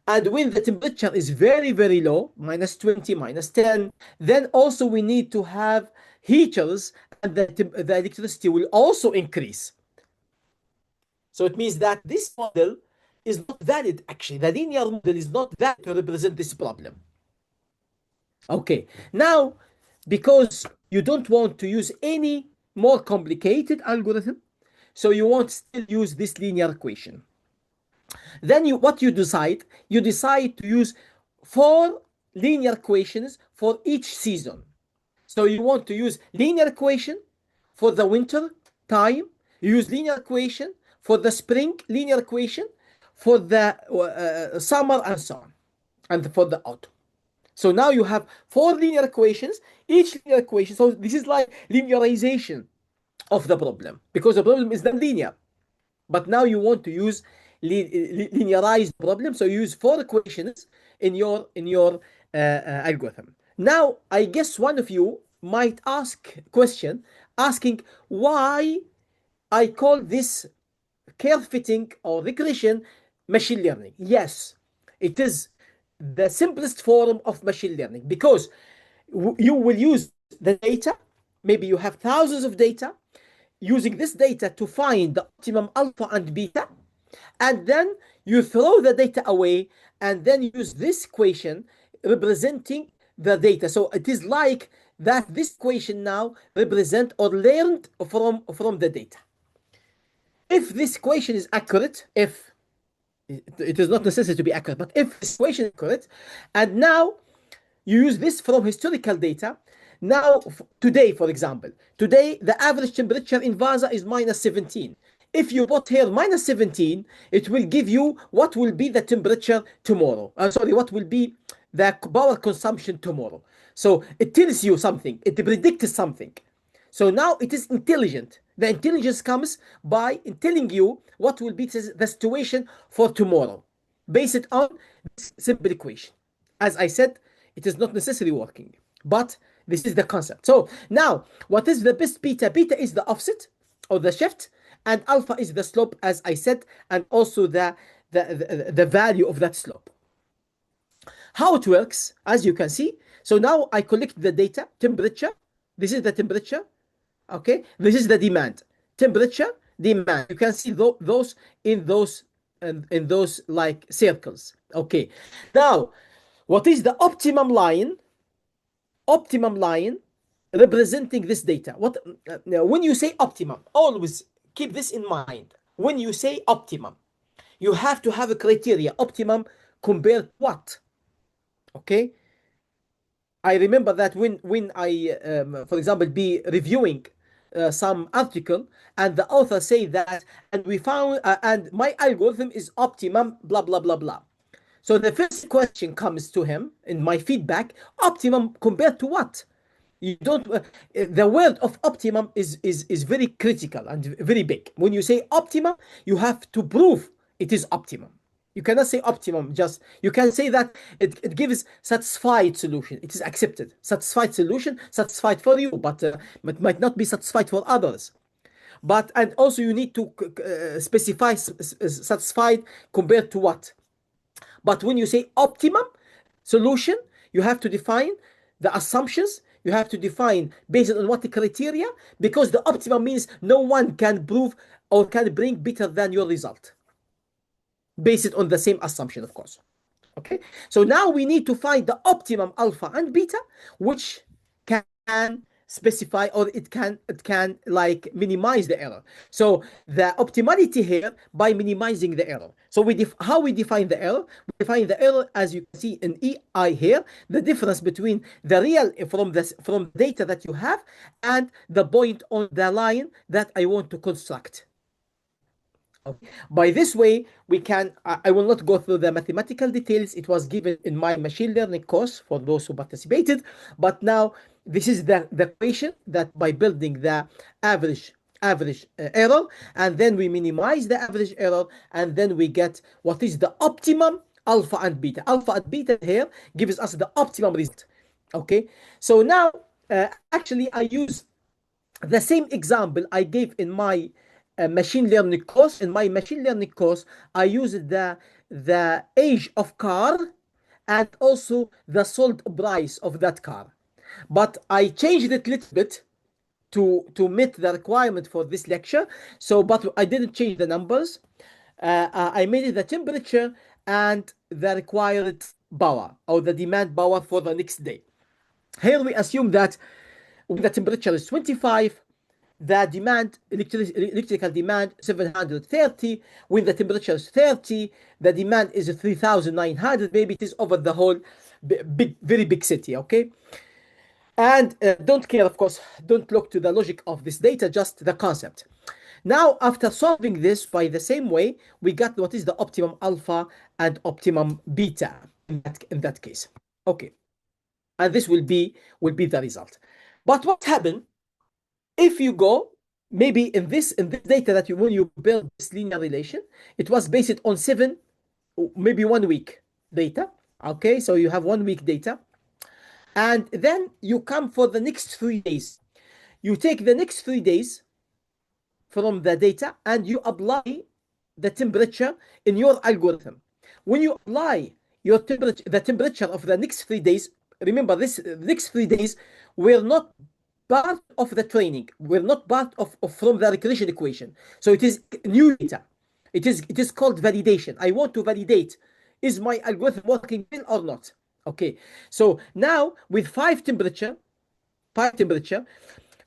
And when the temperature is very, very low, -20, -10, then also we need to have heaters, and the electricity will also increase. So it means that this model is not valid, actually. The linear model is not valid to represent this problem. Okay, now, because you don't want to use any more complicated algorithm, so you want to still use this linear equation. Then what you decide to use 4 linear equations for each season. So you want to use linear equation for the winter time, you use linear equation for the spring, linear equation for the summer, and so on, and for the autumn. So now you have 4 linear equations, each linear equation. So this is like linearization of the problem, because the problem is non linear. But now you want to use linearized problem, so you use 4 equations in your algorithm. Now, I guess one of you might ask a question asking why I call this curve fitting or regression machine learning. Yes, it is the simplest form of machine learning, because you will use the data. Maybe you have thousands of data, using this data to find the optimum alpha and beta, and then you throw the data away and then use this equation representing the data. So it is like that this equation now represent or learned from the data. If this equation is accurate, if it is not necessary to be accurate, but if this equation is accurate, and now you use this from historical data. Now, today, for example, today the average temperature in Vasa is -17. If you put here -17, it will give you what will be the temperature tomorrow. What will be the power consumption tomorrow. So it tells you something. It predicts something. So now it is intelligent. The intelligence comes by telling you what will be the situation for tomorrow, based on this simple equation. As I said, it is not necessarily working, but this is the concept. So now, what is the best beta? Beta is the offset or the shift, and alpha is the slope, as I said, and also the value of that slope. How it works, as you can see. So now I collect the data, temperature. This is the temperature. Okay, this is the demand. Temperature, demand. You can see those in those like circles. Okay. Now, what is the optimum line? Optimum line representing this data. When you say optimum, always keep this in mind. When you say optimum, you have to have a criteria. Optimum compared to what? Okay. I remember that when I, for example, be reviewing some article and the author say that, and we found, and my algorithm is optimum, blah blah blah blah. So the first question comes to him in my feedback: optimum compared to what? You don't. The word of optimum is very critical and very big. When you say optimum, you have to prove it is optimum. You cannot say optimum. Just you can say that it gives satisfied solution. It is accepted. Satisfied solution, satisfied for you, but might not be satisfied for others. But and also you need to specify satisfied compared to what. But when you say optimum solution, you have to define the assumptions. You have to define based on what the criteria, because the optimum means no one can prove or can bring better than your result. Based on the same assumption, of course. Okay, so now we need to find the optimum alpha and beta, which can specify, or it can like minimize the error. So the optimality here by minimizing the error. So how we define the error? We define the error as you can see in EI here, the difference between the real from data that you have and the point on the line that I want to construct. Okay. By this way, we can, I will not go through the mathematical details. It was given in my machine learning course for those who participated. But now this is the equation that by building the average error, and then we minimize the average error, and then we get what is the optimum alpha and beta. Alpha and beta here gives us the optimum result. Okay. So now, actually, I use the same example I gave in my machine learning course. In my machine learning course, I used the age of car and also the sold price of that car. But I changed it a little bit to meet the requirement for this lecture. So, but I didn't change the numbers. I made it the temperature and the required power or the demand power for the next day. Here we assume that when the temperature is 25, the demand, electrical demand 730. When the temperature is 30, the demand is 3,900. Maybe it is over the whole very big city. Okay. And don't care, of course, don't look to the logic of this data, just the concept. Now, after solving this by the same way, we got what is the optimum alpha and optimum beta in that case. Okay. And this will be the result. But what happened if you go maybe in this data that when you build this linear relation, it was based on 7, maybe 1 week data. Okay, so you have 1 week data, and then you come for the next 3 days. You take the next 3 days from the data and you apply the temperature in your algorithm. When you apply your temperature, the temperature of the next 3 days, remember this next 3 days were not part of the training. We're not part of from the regression equation. So it is new data. It is called validation. I want to validate, is my algorithm working well or not? Okay. So now with 5 temperature,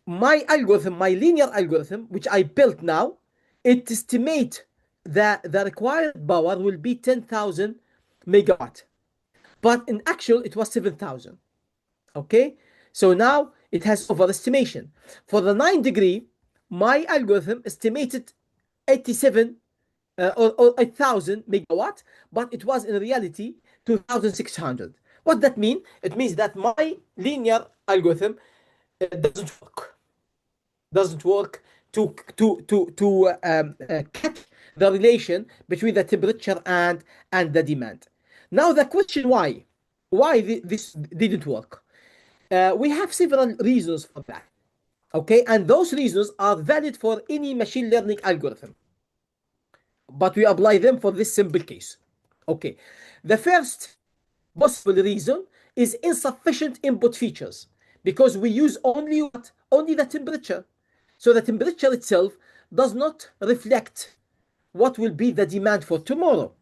my algorithm, my linear algorithm, which I built now, it estimates that the required power will be 10,000 megawatt. But in actual, it was 7,000. Okay. So now it has overestimation. For the 9 degree, my algorithm estimated 87 or 8,000 megawatt, but it was in reality 2,600. What that mean? It means that my linear algorithm doesn't work to catch the relation between the temperature and the demand. Now the question why this didn't work? We have several reasons for that. Okay, and those reasons are valid for any machine learning algorithm, but we apply them for this simple case. Okay, the first possible reason is insufficient input features, because we use only what? Only the temperature. So the temperature itself does not reflect what will be the demand for tomorrow.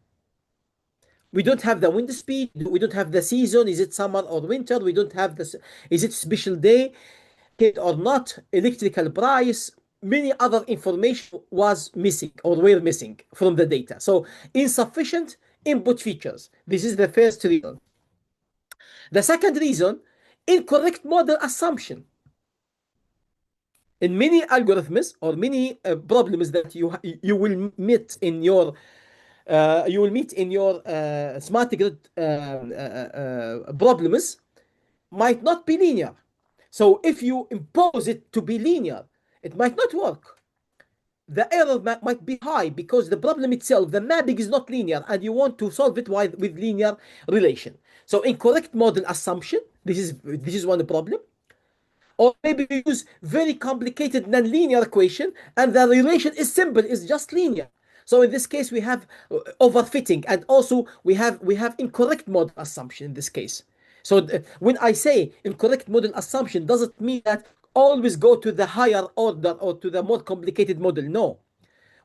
We don't have the wind speed, we don't have the season, is it summer or winter, we don't have this, is it special day or not, electrical price, many other information was missing or were missing from the data. So insufficient input features. This is the first reason. The second reason, incorrect model assumption. In many algorithms or many problems that you will meet in your smart grid problems might not be linear. So if you impose it to be linear, it might not work. The error might be high because the problem itself, the mapping is not linear, and you want to solve it with linear relation. So incorrect model assumption, this is one problem. Or maybe we use very complicated nonlinear equation and the relation is simple, it's just linear. So in this case, we have overfitting, and also we have incorrect model assumption in this case. So when I say incorrect model assumption, doesn't mean that always go to the higher order or to the more complicated model. No,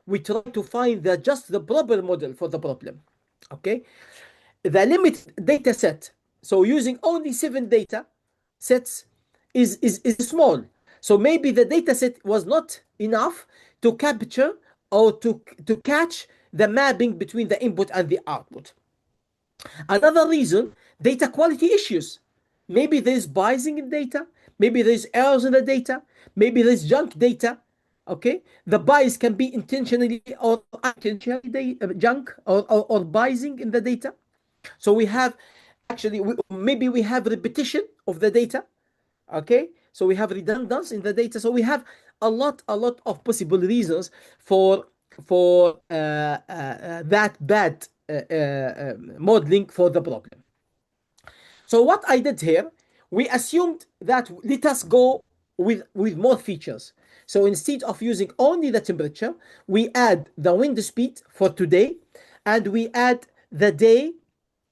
we try to find just the proper model for the problem. Okay, the limited data set. So using only 7 data sets is small. So maybe the data set was not enough to capture or to catch the mapping between the input and the output. Another reason, data quality issues. Maybe there's biasing in data, maybe there's errors in the data, maybe there's junk data. Okay, the bias can be intentionally or unintentionally junk or biasing in the data. So we have actually, maybe we have repetition of the data. Okay, so we have redundancy in the data. So we have a lot of possible reasons for that bad modeling for the problem. So what I did here, we assumed that let us go with more features. So instead of using only the temperature, we add the wind speed for today, and we add the day.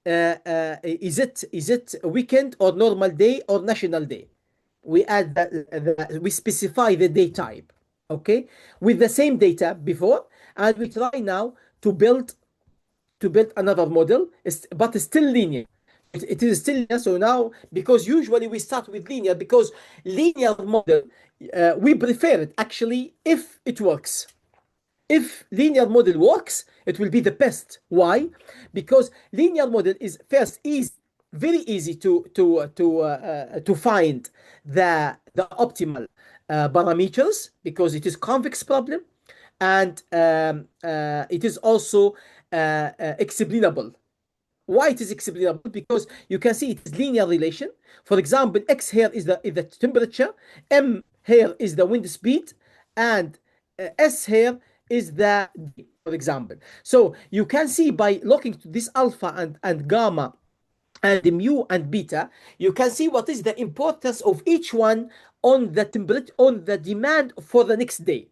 Is it a weekend or normal day or national day? We add we specify the day type, okay, with the same data before, and we try now to build another model, but it's still linear. It is still linear. So now, because usually we start with linear, because linear model, we prefer it actually if it works. If linear model works, it will be the best. Why? Because linear model is first very easy to find the optimal parameters, because it is convex problem, and it is also explainable. Why it is explainable? Because you can see it is linear relation. For example, x here is the temperature, m here is the wind speed, and s here is the, for example. So you can see by looking to this alpha and gamma and mu and beta, you can see what is the importance of each one on the temperature, on the demand for the next day.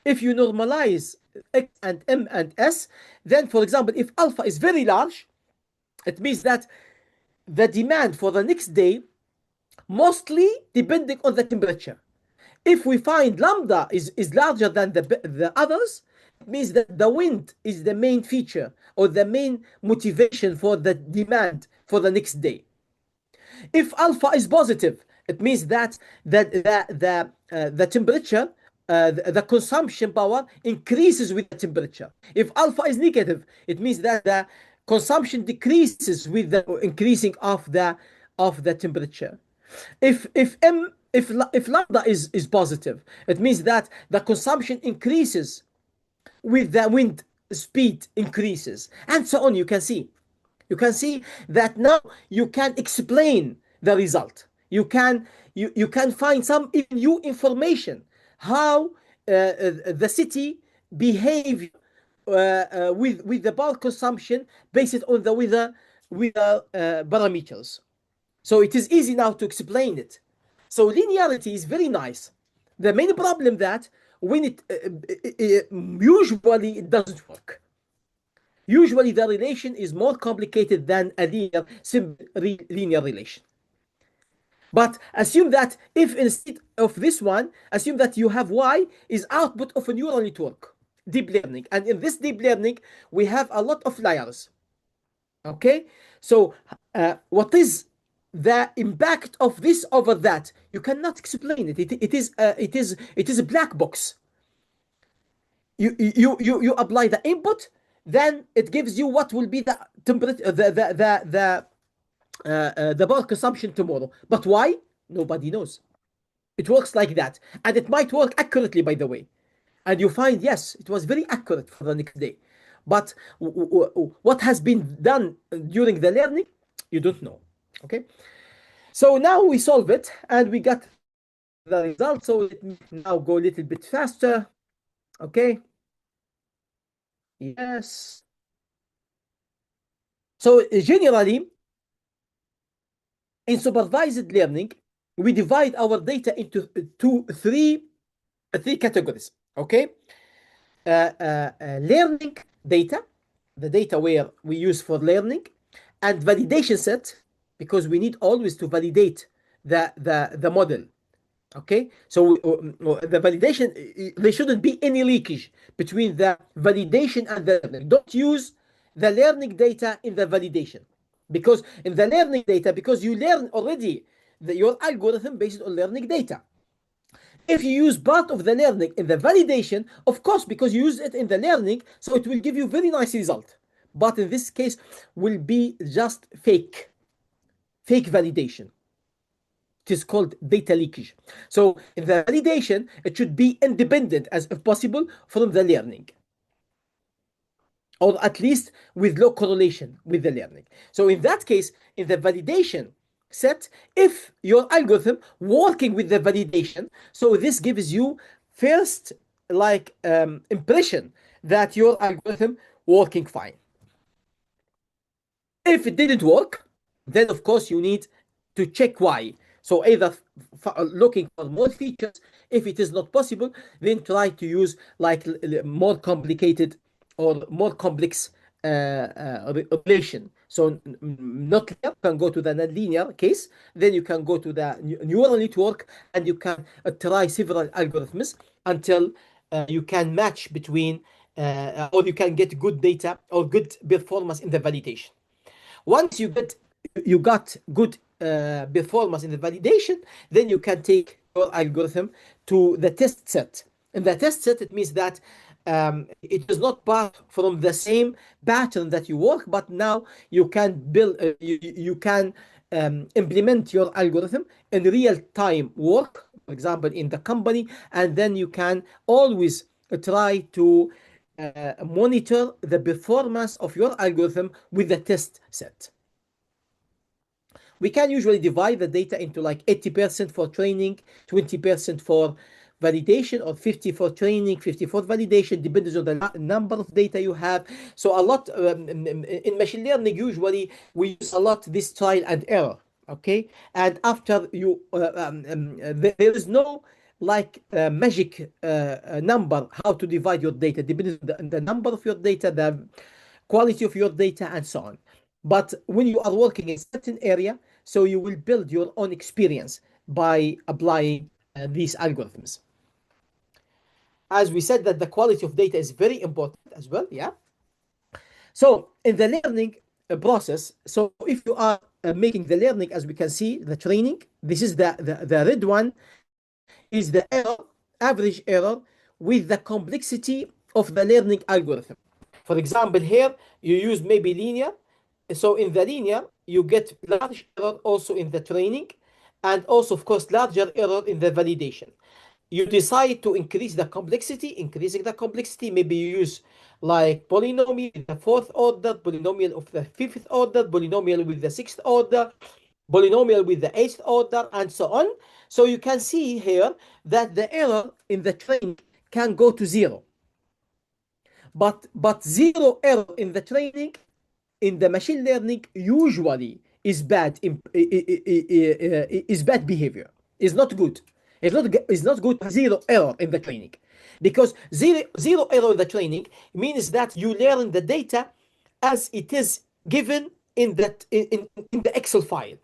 If you normalize x and m and s, then for example, if alpha is very large, it means that the demand for the next day mostly depending on the temperature. If we find lambda is larger than the others, it means that the wind is the main feature or the main motivation for the demand for the next day. If alpha is positive, it means that the temperature, the consumption power increases with the temperature. If alpha is negative, it means that the consumption decreases with the increasing of the temperature. If lambda is positive, it means that the consumption increases with the wind speed increases, and so on. You can see that now you can explain the result. You can find some new information how the city behave with the power consumption based on the weather parameters. So it is easy now to explain it. So linearity is very nice. The main problem that when usually it doesn't work. Usually the relation is more complicated than a linear relation. But assume that if instead of this one, assume that you have y is output of a neural network, deep learning. And in this deep learning, we have a lot of layers. Okay? So what is the impact of this over that? You cannot explain it. It is a black box. You apply the input, then it gives you what will be the temperature, the power consumption tomorrow. But why? Nobody knows. It works like that. And it might work accurately, by the way. And you find, yes, it was very accurate for the next day. But what has been done during the learning, you don't know. Okay? So now we solve it and we got the result. So let me now go a little bit faster. Okay? Yes. So generally, in supervised learning, we divide our data into three categories. Okay, learning data, the data where we use for learning, and validation set, because we need always to validate the model. Okay, so the validation, there shouldn't be any leakage between the validation and the learning. Don't use the learning data in the validation, because in the learning data, because you learn already your algorithm based on learning data. If you use part of the learning in the validation, of course, because you use it in the learning, so it will give you very nice result. But in this case, will be just fake validation. It is called data leakage. So in the validation, it should be independent as if possible from the learning, or at least with low correlation with the learning. So in that case, in the validation set, if your algorithm working with the validation, so this gives you first like impression that your algorithm working fine. If it didn't work, then of course you need to check why. So either looking for more features. If it is not possible, then try to use like more complicated or more complex relation. So not linear, you can go to the non-linear case. Then you can go to the neural network, and you can try several algorithms until you can match between, or you can get good data or good performance in the validation. Once you got good performance in the validation, then you can take your algorithm to the test set. In the test set, it means that it is not part from the same pattern that you work, but now you can build, you can implement your algorithm in real time work, for example, in the company, and then you can always try to monitor the performance of your algorithm with the test set. We can usually divide the data into like 80% for training, 20% for validation, or 50 for training, 50 for validation, depends on the number of data you have. So a lot in machine learning, usually we use a lot this trial and error. Okay, and after you, there is no like magic number how to divide your data, depending on the number of your data, the quality of your data, and so on. But when you are working in a certain area, so you will build your own experience by applying these algorithms. As we said, that the quality of data is very important as well. Yeah. So in the learning process, so if you are making the learning, as we can see, the training, this is the red one, is the error, average error, with the complexity of the learning algorithm. For example, here you use maybe linear. So in the linear, you get large error also in the training, and also, of course, larger error in the validation. You decide to increase the complexity, increasing the complexity, maybe you use like polynomial in the fourth order, polynomial of the fifth order, polynomial with the sixth order, polynomial with the eighth order, and so on. So you can see here that the error in the training can go to zero. But zero error in the training in the machine learning usually is bad, is bad behavior. Is not good. It's not good. Zero error in the training, because zero error in the training means that you learn the data as it is given in the Excel file.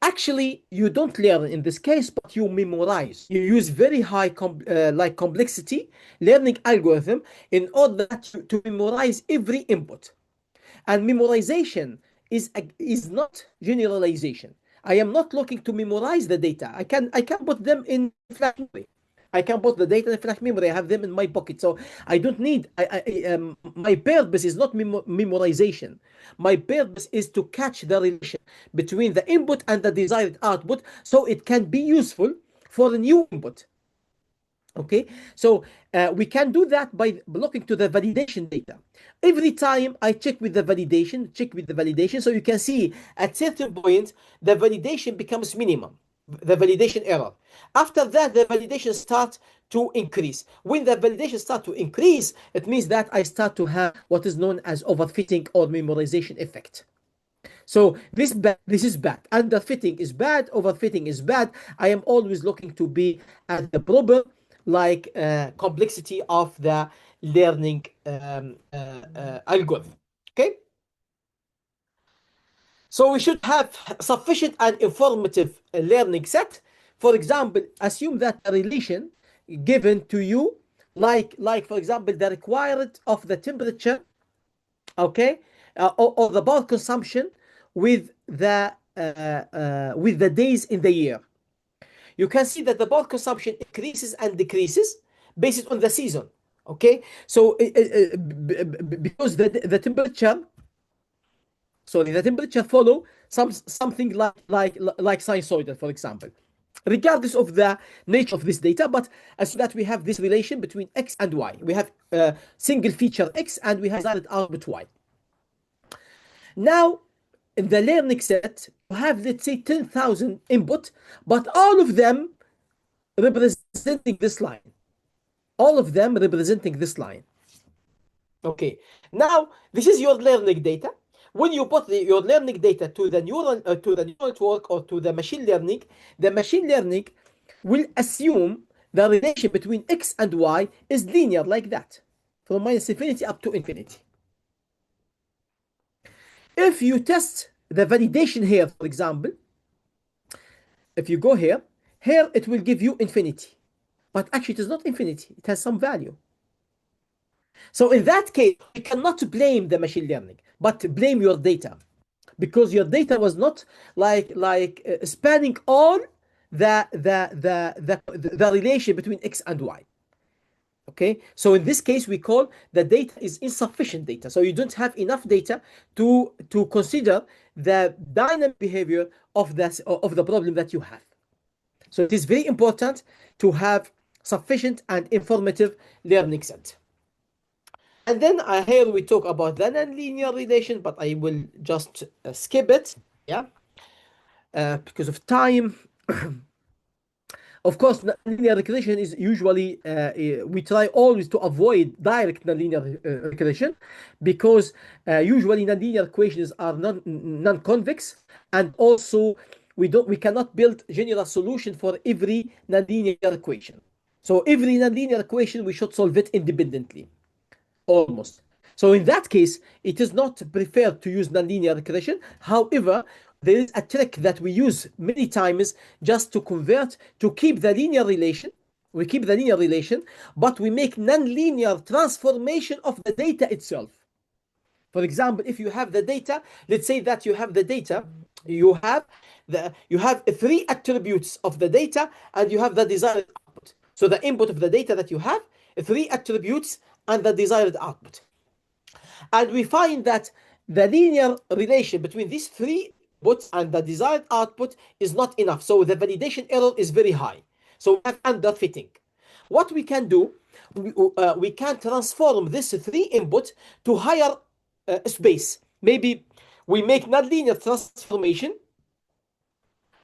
Actually, you don't learn in this case, but you memorize. You use very high complexity learning algorithm in order to memorize every input. And memorization is not generalization. I am not looking to memorize the data. I can put them in flash memory. I can put the data in flash memory. I have them in my pocket. So I don't need. My purpose is not memorization. My purpose is to catch the relation between the input and the desired output, so it can be useful for the new input. Okay, so we can do that by looking to the validation data. Every time I check with the validation, so you can see at certain point the validation becomes minimum, the validation error. After that, the validation starts to increase. When the validation starts to increase, it means that I start to have what is known as overfitting or memorization effect. So this is bad. Underfitting is bad. Overfitting is bad. I am always looking to be at the proper complexity of the learning algorithm. Okay. So we should have sufficient and informative learning set. For example, assume that a relation given to you, like for example, the required of the temperature, okay, or the bulk consumption with the days in the year. You can see that the bulk consumption increases and decreases based on the season. Okay, so because the temperature, sorry, the temperature follow something like sinusoidal, for example, regardless of the nature of this data. But as that we have this relation between x and y, we have single feature x and we have desired output y. Now, in the learning set, you have, let's say, 10,000 input, but all of them representing this line. All of them representing this line. Okay, now this is your learning data. When you put your learning data to the neural network or to the machine learning will assume the relation between x and y is linear like that, from minus infinity up to infinity. If you test the validation here, for example, if you go here it will give you infinity, but actually it is not infinity, it has some value. So in that case, you cannot blame the machine learning, but blame your data, because your data was not spanning all the relation between x and y. Okay, so in this case, we call the data is insufficient data. So you don't have enough data to consider the dynamic behavior of the problem that you have. So it is very important to have sufficient and informative learning set. And then here we talk about the nonlinear relation, but I will just skip it, yeah, because of time. Of course, nonlinear regression is usually, we try always to avoid direct nonlinear regression, because usually nonlinear equations are non-convex, and also we cannot build general solution for every nonlinear equation. So every nonlinear equation we should solve it independently, almost. So in that case, it is not preferred to use nonlinear regression. However, there is a trick that we use many times just to convert, to keep the linear relation. We keep the linear relation, but we make nonlinear transformation of the data itself. For example, if you have the data, let's say that you have the data, you have three attributes of the data, and you have the desired output. So the input of the data that you have, three attributes and the desired output. And we find that the linear relation between these three inputs and the desired output is not enough. So the validation error is very high. So we have underfitting. What we can do, we can transform this three input to higher space. Maybe we make nonlinear transformation,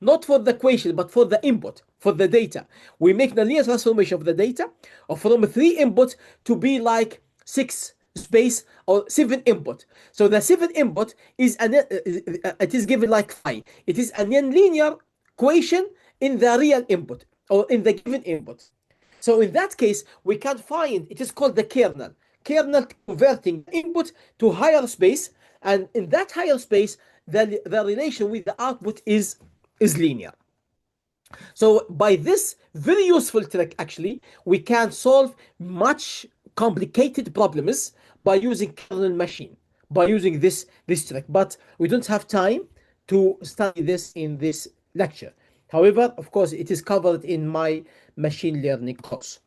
not for the equation, but for the input, for the data. We make the linear transformation of the data from three input to be like six space or seven input. So the seven input is it is given like phi. It is a nonlinear equation in the real input or in the given input. So in that case, we can find, it is called the kernel converting input to higher space, And in that higher space, the relation with the output is linear. So by this very useful trick, actually, we can solve much complicated problems by using kernel machine, by using this trick. But we don't have time to study this in this lecture. However, of course, it is covered in my machine learning course.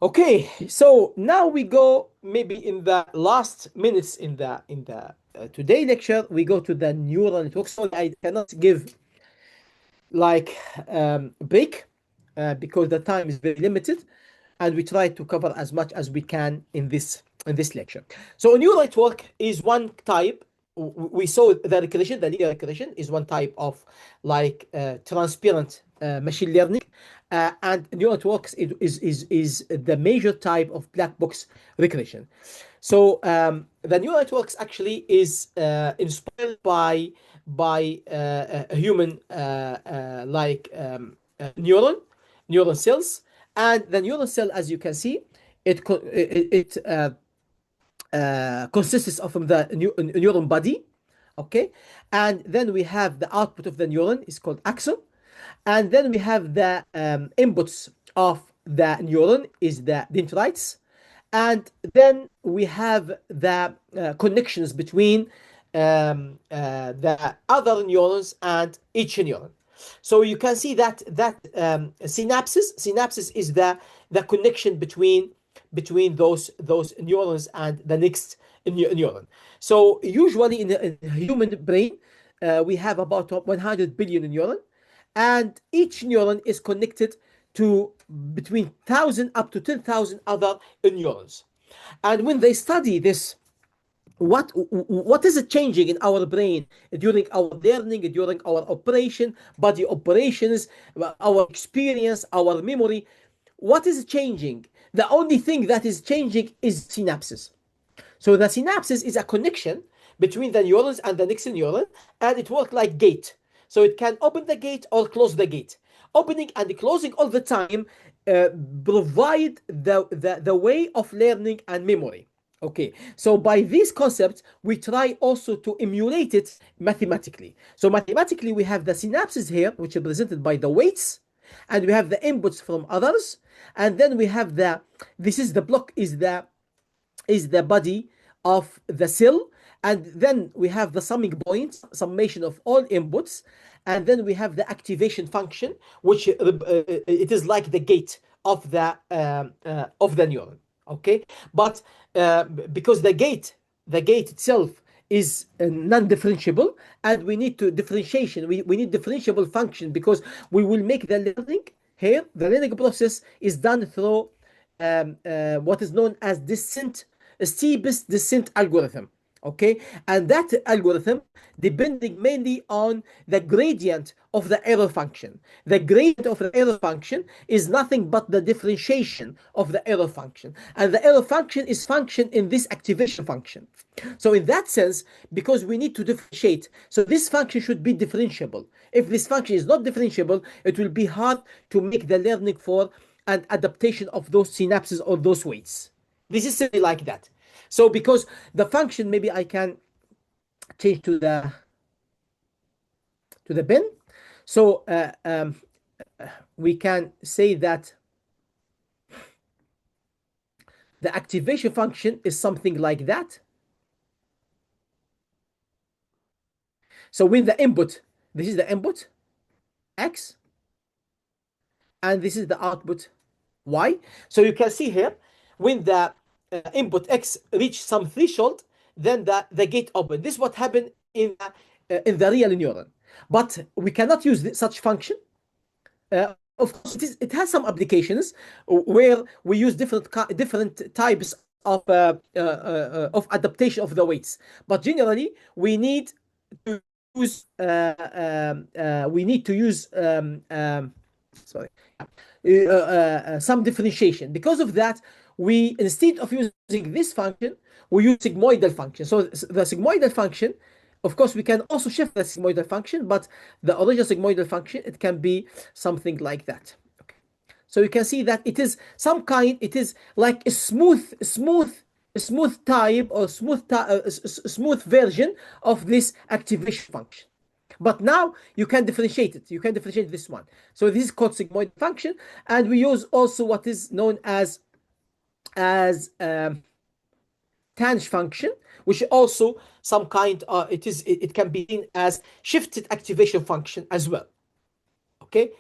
Okay, so now we go maybe in the last minutes in the today lecture, we go to the neural network. So I cannot give like break because the time is very limited, and we try to cover as much as we can in this lecture. So a neural network is one type. We saw the recursion, the linear recursion is one type of like transparent machine learning, and neural networks is the major type of black box recursion. So the neural networks actually is inspired by a human like neuron cells, and the neuron cell, as you can see, it consists of the neuron body, okay, and then we have the output of the neuron is called axon, and then we have the inputs of the neuron is the dendrites, and then we have the connections between the other neurons and each neuron. So you can see that synapses is the connection between those neurons and the next neuron. So usually in a human brain, we have about 100 billion neuron, and each neuron is connected to between 1,000 up to 10,000 other neurons. And when they study this, what is it changing in our brain during our learning, during our operation, body operations, our experience, our memory? What is changing? The only thing that is changing is synapses. So the synapses is a connection between the neurons and the next neuron, and it works like gate. So it can open the gate or close the gate. Opening and closing all the time provide the way of learning and memory. Okay, so by this concept, we try also to emulate it mathematically. So mathematically, we have the synapses here, which are presented by the weights, and we have the inputs from others, and then we have this is the block is the body of the cell, and then we have the summing point, summation of all inputs, and then we have the activation function, which it is like the gate of the neuron. Okay, but because the gate itself is non-differentiable, and we need to differentiation. We need differentiable function because we will make the learning here. The learning process is done through what is known as steepest descent algorithm. Okay, and that algorithm depending mainly on the gradient of the error function. The gradient of the error function is nothing but the differentiation of the error function, and the error function is function in this activation function. So in that sense, because we need to differentiate, so this function should be differentiable. If this function is not differentiable, it will be hard to make the learning for and adaptation of those synapses or those weights. This is simply like that. So because the function, maybe I can change to the bin. So we can say that the activation function is something like that. So when the input, this is the input x, and this is the output y. So you can see here when the input x reach some threshold, then the gate open. This is what happened in the real neuron, but we cannot use such function. Of course, it has some applications where we use different types of adaptation of the weights, but generally we need to use sorry some differentiation. Because of that, we, instead of using this function, we use sigmoidal function. So the sigmoidal function, of course, we can also shift the sigmoidal function, but the original sigmoidal function, it can be something like that. Okay. So you can see that it is some kind, it is like a smooth smooth type or smooth version of this activation function. But now you can differentiate it. You can differentiate this one. So this is called sigmoid function, and we use also what is known as tanh function, which also some kind it can be seen as shifted activation function as well. Okay,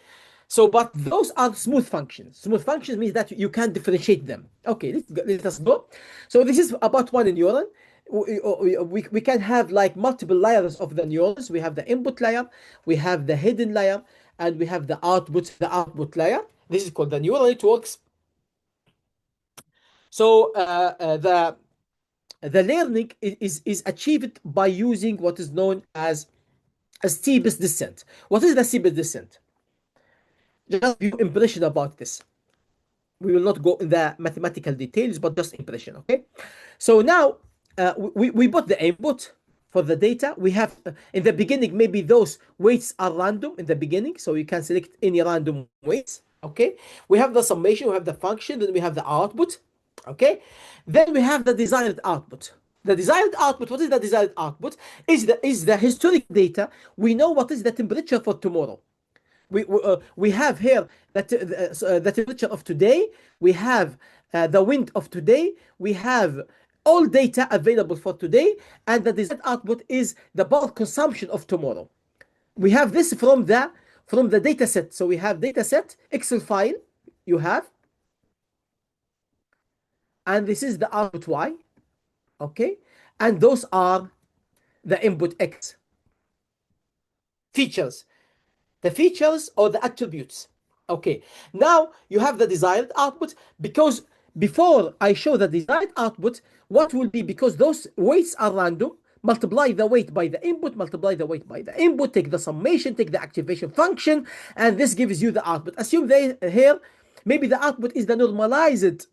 so but those are smooth functions. Smooth functions means that you can differentiate them. Okay, let us go. So this is about one neuron. We can have like multiple layers of the neurons. We have the input layer, we have the hidden layer, and we have the output layer. This is called the neural networks. So the learning is achieved by using what is known as a steepest descent. What is the steepest descent? Just your impression about this. We will not go in the mathematical details, but just impression, okay? So now we put the input for the data. We have in the beginning, maybe those weights are random in the beginning, so you can select any random weights, okay? We have the summation, we have the function, then we have the output, okay? Then we have the desired output. The desired output, what is the desired output? Is the historic data. We know what is the temperature for tomorrow. We have here the temperature of today. We have the wind of today. We have all data available for today, and the desired output is the power consumption of tomorrow. We have this from the data set. So we have data set Excel file you have, and this is the output Y, okay, and those are the input X features. The features or the attributes. Okay, now you have the desired output, because before I show the desired output, what will be, because those weights are random, multiply the weight by the input, multiply the weight by the input, take the summation, take the activation function, and this gives you the output. Assume here, maybe the output is the normalized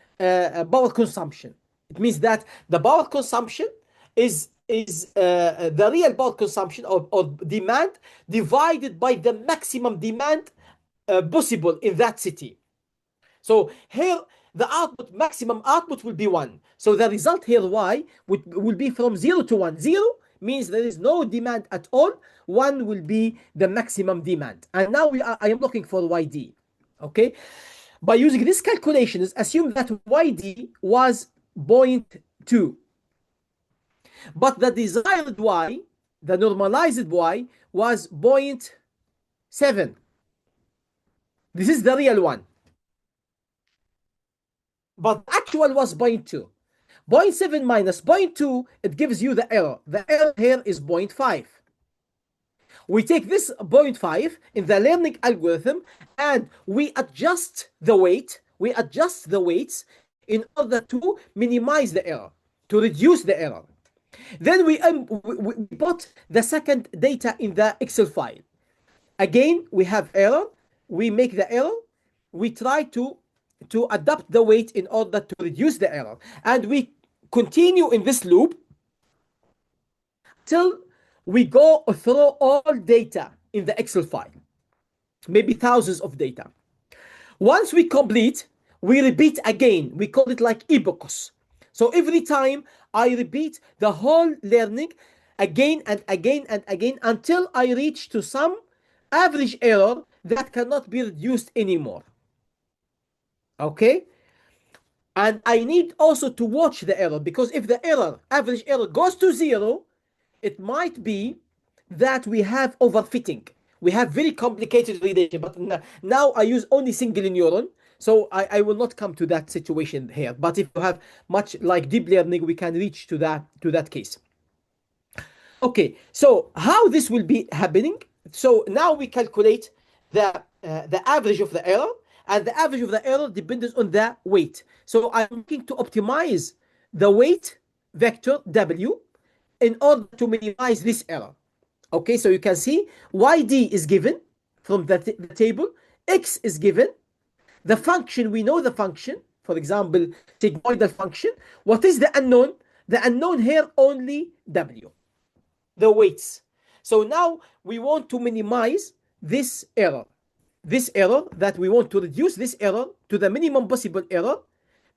power consumption. It means that the power consumption is the real power consumption or demand divided by the maximum demand possible in that city. So here the maximum output will be 1. So the result here Y will be from 0 to 1. 0 means there is no demand at all. 1 will be the maximum demand. And now I am looking for YD. Okay. By using these calculations, assume that YD was 0.2. But the desired Y, the normalized Y, was 0.7. This is the real one. But actual was 0.2. 0.7 minus 0.2, it gives you the error. The error here is 0.5. We take this 0.5 in the learning algorithm and we adjust the weight. We adjust the weights in order to minimize the error, to reduce the error. Then we put the second data in the Excel file. Again, we have error. We make the error. We try to adapt the weight in order to reduce the error. And we continue in this loop till we go through all data in the Excel file. Maybe thousands of data. Once we complete, we repeat again. We call it like epochs. So every time I repeat the whole learning again and again and again until I reach to some average error that cannot be reduced anymore. Okay? And I need also to watch the error, because if the average error goes to 0, it might be that we have overfitting. We have very complicated relation, but now I use only single neuron. So I will not come to that situation here. But if you have much like deep learning, we can reach to that case. Okay, so how this will be happening? So now we calculate the average of the error, and the average of the error depends on the weight. So I'm looking to optimize the weight vector W in order to minimize this error. Okay, so you can see YD is given from the table, X is given. The function, we know the function, for example, sigmoidal function. What is the unknown? The unknown here only W, the weights. So now we want to minimize this error that we want to reduce this error to the minimum possible error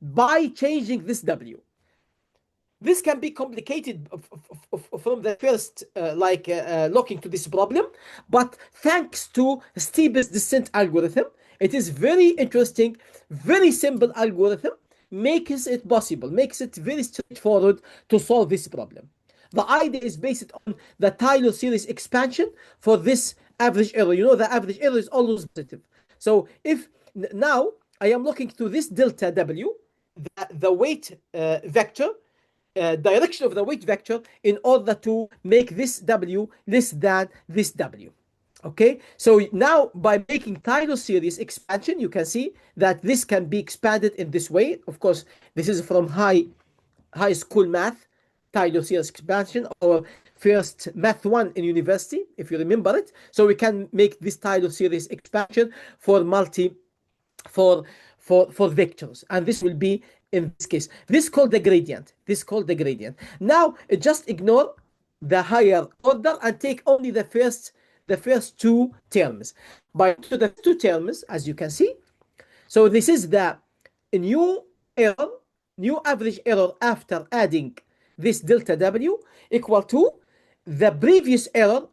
by changing this W. This can be complicated from the first, looking to this problem, but thanks to steepest descent algorithm, it is very interesting, very simple algorithm, makes it possible, makes it very straightforward to solve this problem. The idea is based on the Taylor series expansion for this average error. You know, the average error is always positive. So if now I am looking to this delta W, the weight vector, direction of the weight vector, in order to make this W less than this W. Okay, so now by making Taylor series expansion, you can see that this can be expanded in this way. Of course, this is from high school math, Taylor series expansion, or first math 1 in university, if you remember it. So we can make this Taylor series expansion for vectors, and this will be, in this case, this called the gradient. Now just ignore the higher order and take only the first two terms. By the two terms, as you can see, so this is the new average error after adding this delta W, equal to the previous error,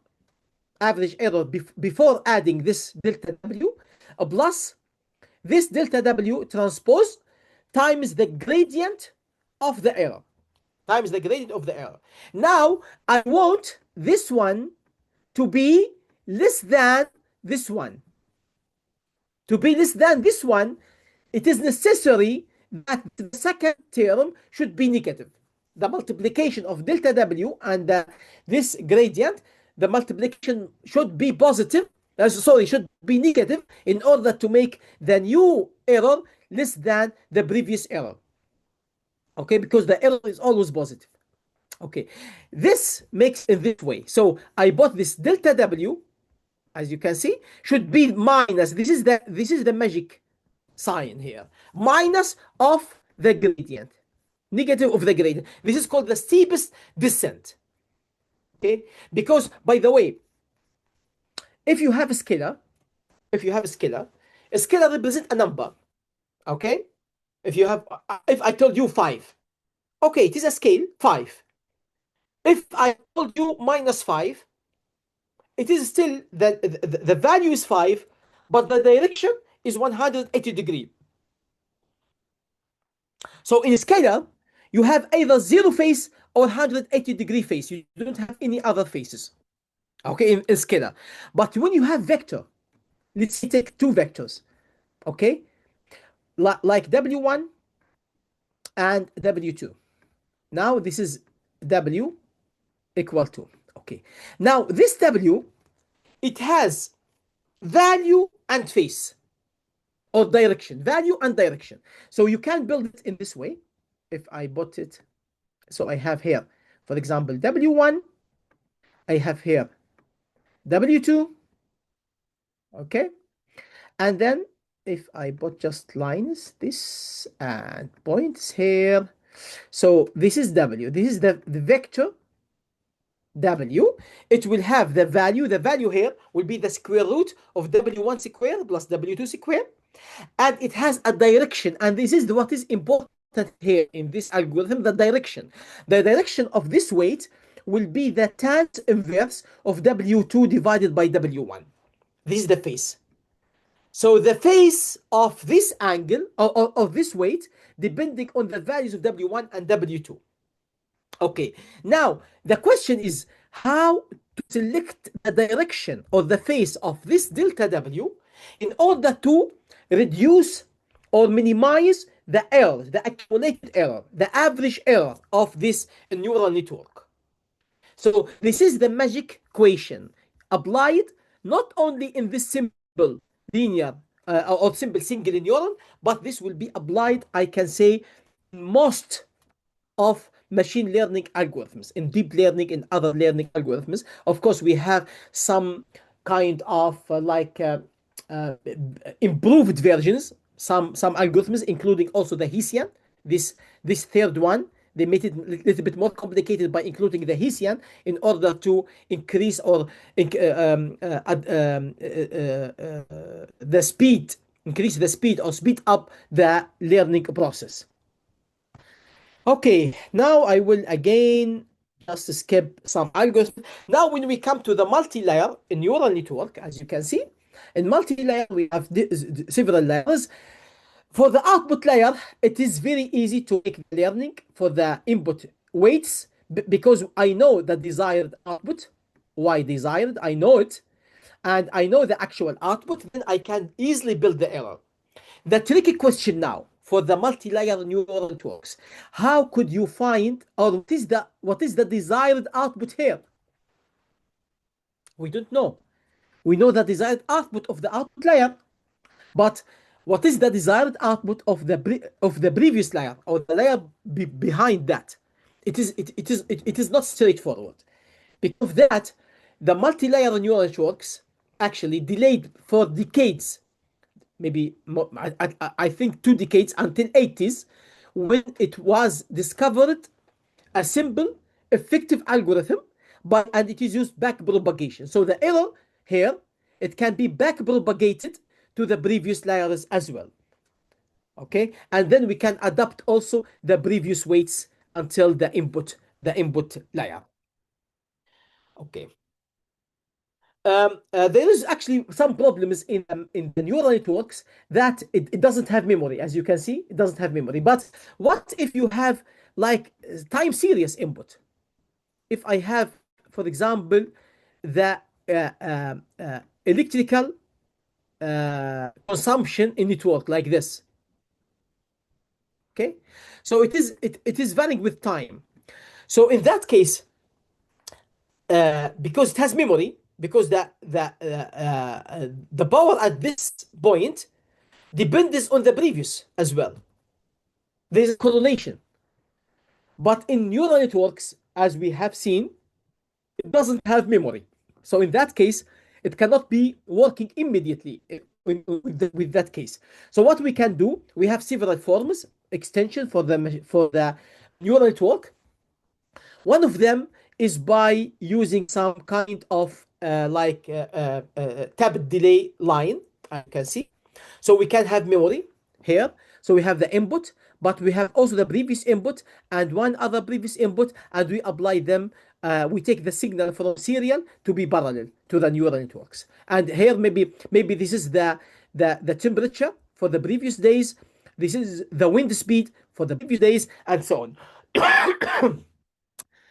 average error before adding this delta W, plus this delta W transpose times the gradient of the error. Now I want this one to be less than this one. It is necessary that the second term should be negative. The multiplication of delta W and this gradient, the multiplication should be positive. Should be negative, in order to make the new error less than the previous error. Okay, because the error is always positive. Okay, this makes in this way. So I bought this delta W, as you can see, should be minus. This is the magic sign here. Minus of the gradient, negative of the gradient. This is called the steepest descent. Okay, because, by the way, if you have a scalar, a scalar represents a number. Okay, if I told you 5, okay, it is a scale 5. If I told you minus 5, it is still the value is 5, but the direction is 180 degrees. So in scalar, you have either 0 face or 180 degree face. You don't have any other faces. Okay, in scalar. But when you have vector, let's say take two vectors, okay, like W1 and W2. Now this is W equal to, okay. Now this W, it has value and face, or direction, value and direction. So you can build it in this way. If I put it, so I have here, for example, W1, I have here W2, okay, and then if I put just lines, this and points here, so this is W, this is the vector W. It will have the value here will be the square root of W1 square plus W2 square, and it has a direction, and this is what is important here in this algorithm. The direction of this weight will be the tan inverse of W2 divided by W1. This is the face. So the face of this angle, or of this weight, depending on the values of W1 and W2. Okay, now the question is how to select the direction or the face of this delta W in order to reduce or minimize the error, the accumulated error, the average error of this neural network. So this is the magic equation applied not only in this simple linear or simple single neuron, but this will be applied, I can say, in most of machine learning algorithms, in deep learning, in other learning algorithms. Of course, we have some kind of improved versions, some algorithms, including also the Hessian. This third one, they made it a little bit more complicated by including the Hessian in order to increase or the speed, increase the speed or speed up the learning process. Okay, now I will again just skip some algorithms. Now, when we come to the multi-layer neural network, as you can see, in multi-layer we have several layers. For the output layer, it is very easy to make the learning for the input weights because I know the desired output. Why desired? I know it, and I know the actual output. Then I can easily build the error. The tricky question now for the multi-layer neural networks: how could you find, or what is the desired output here? We don't know. We know the desired output of the output layer, but what is the desired output of the previous layer or the layer behind that? It is not straightforward. Because of that, the multi-layer neural networks actually delayed for decades, maybe I think 2 decades, until 80s, when it was discovered a simple, effective algorithm, and it is used back propagation. So the error here, it can be back propagated to the previous layers as well. Okay, and then we can adapt also the previous weights until the input layer. Okay. There is actually some problems in the neural networks that it doesn't have memory. As you can see, it doesn't have memory. But what if you have like time series input? If I have, for example, the electrical consumption in network like this. Okay, so it is varying with time. So in that case, because it has memory, because the power at this point depends on the previous as well. There's a correlation. But in neural networks, as we have seen, it doesn't have memory. So in that case, it cannot be working immediately with that case. So what we can do, we have several forms, extension for the neural network. One of them is by using some kind of tap delay line, I can see. So we can have memory here. So we have the input, but we have also the previous input and one other previous input, and we apply them. We take the signal from serial to be parallel to the neural networks. And here maybe this is the temperature for the previous days. This is the wind speed for the previous days, and so on.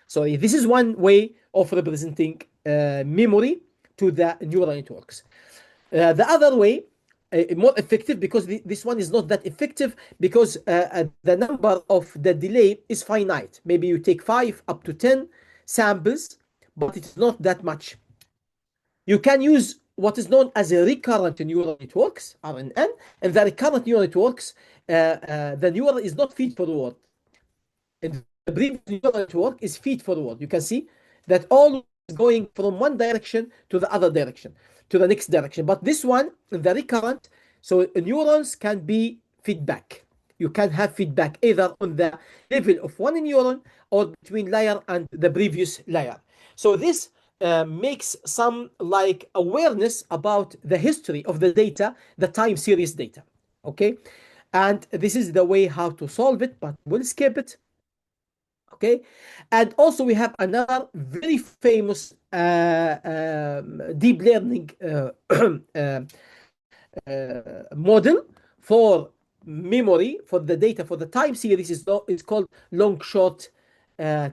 So this is one way of representing memory to the neural networks. The other way, more effective, because this one is not that effective, because the number of the delay is finite. Maybe you take 5 up to 10 samples, but it's not that much. You can use what is known as a recurrent neural networks, RNN, and the recurrent neural networks, the neural is not feed forward. And the previous neural network is feed forward. You can see that all is going from one direction to the other direction, to the next direction. But this one, the recurrent, so neurons can be feedback. You can have feedback either on the level of one neuron or between layer and the previous layer. So this makes some like awareness about the history of the data, the time series data. Okay, and this is the way how to solve it, but we'll skip it. Okay, and also we have another very famous deep learning model for memory for the data for the time series is called long short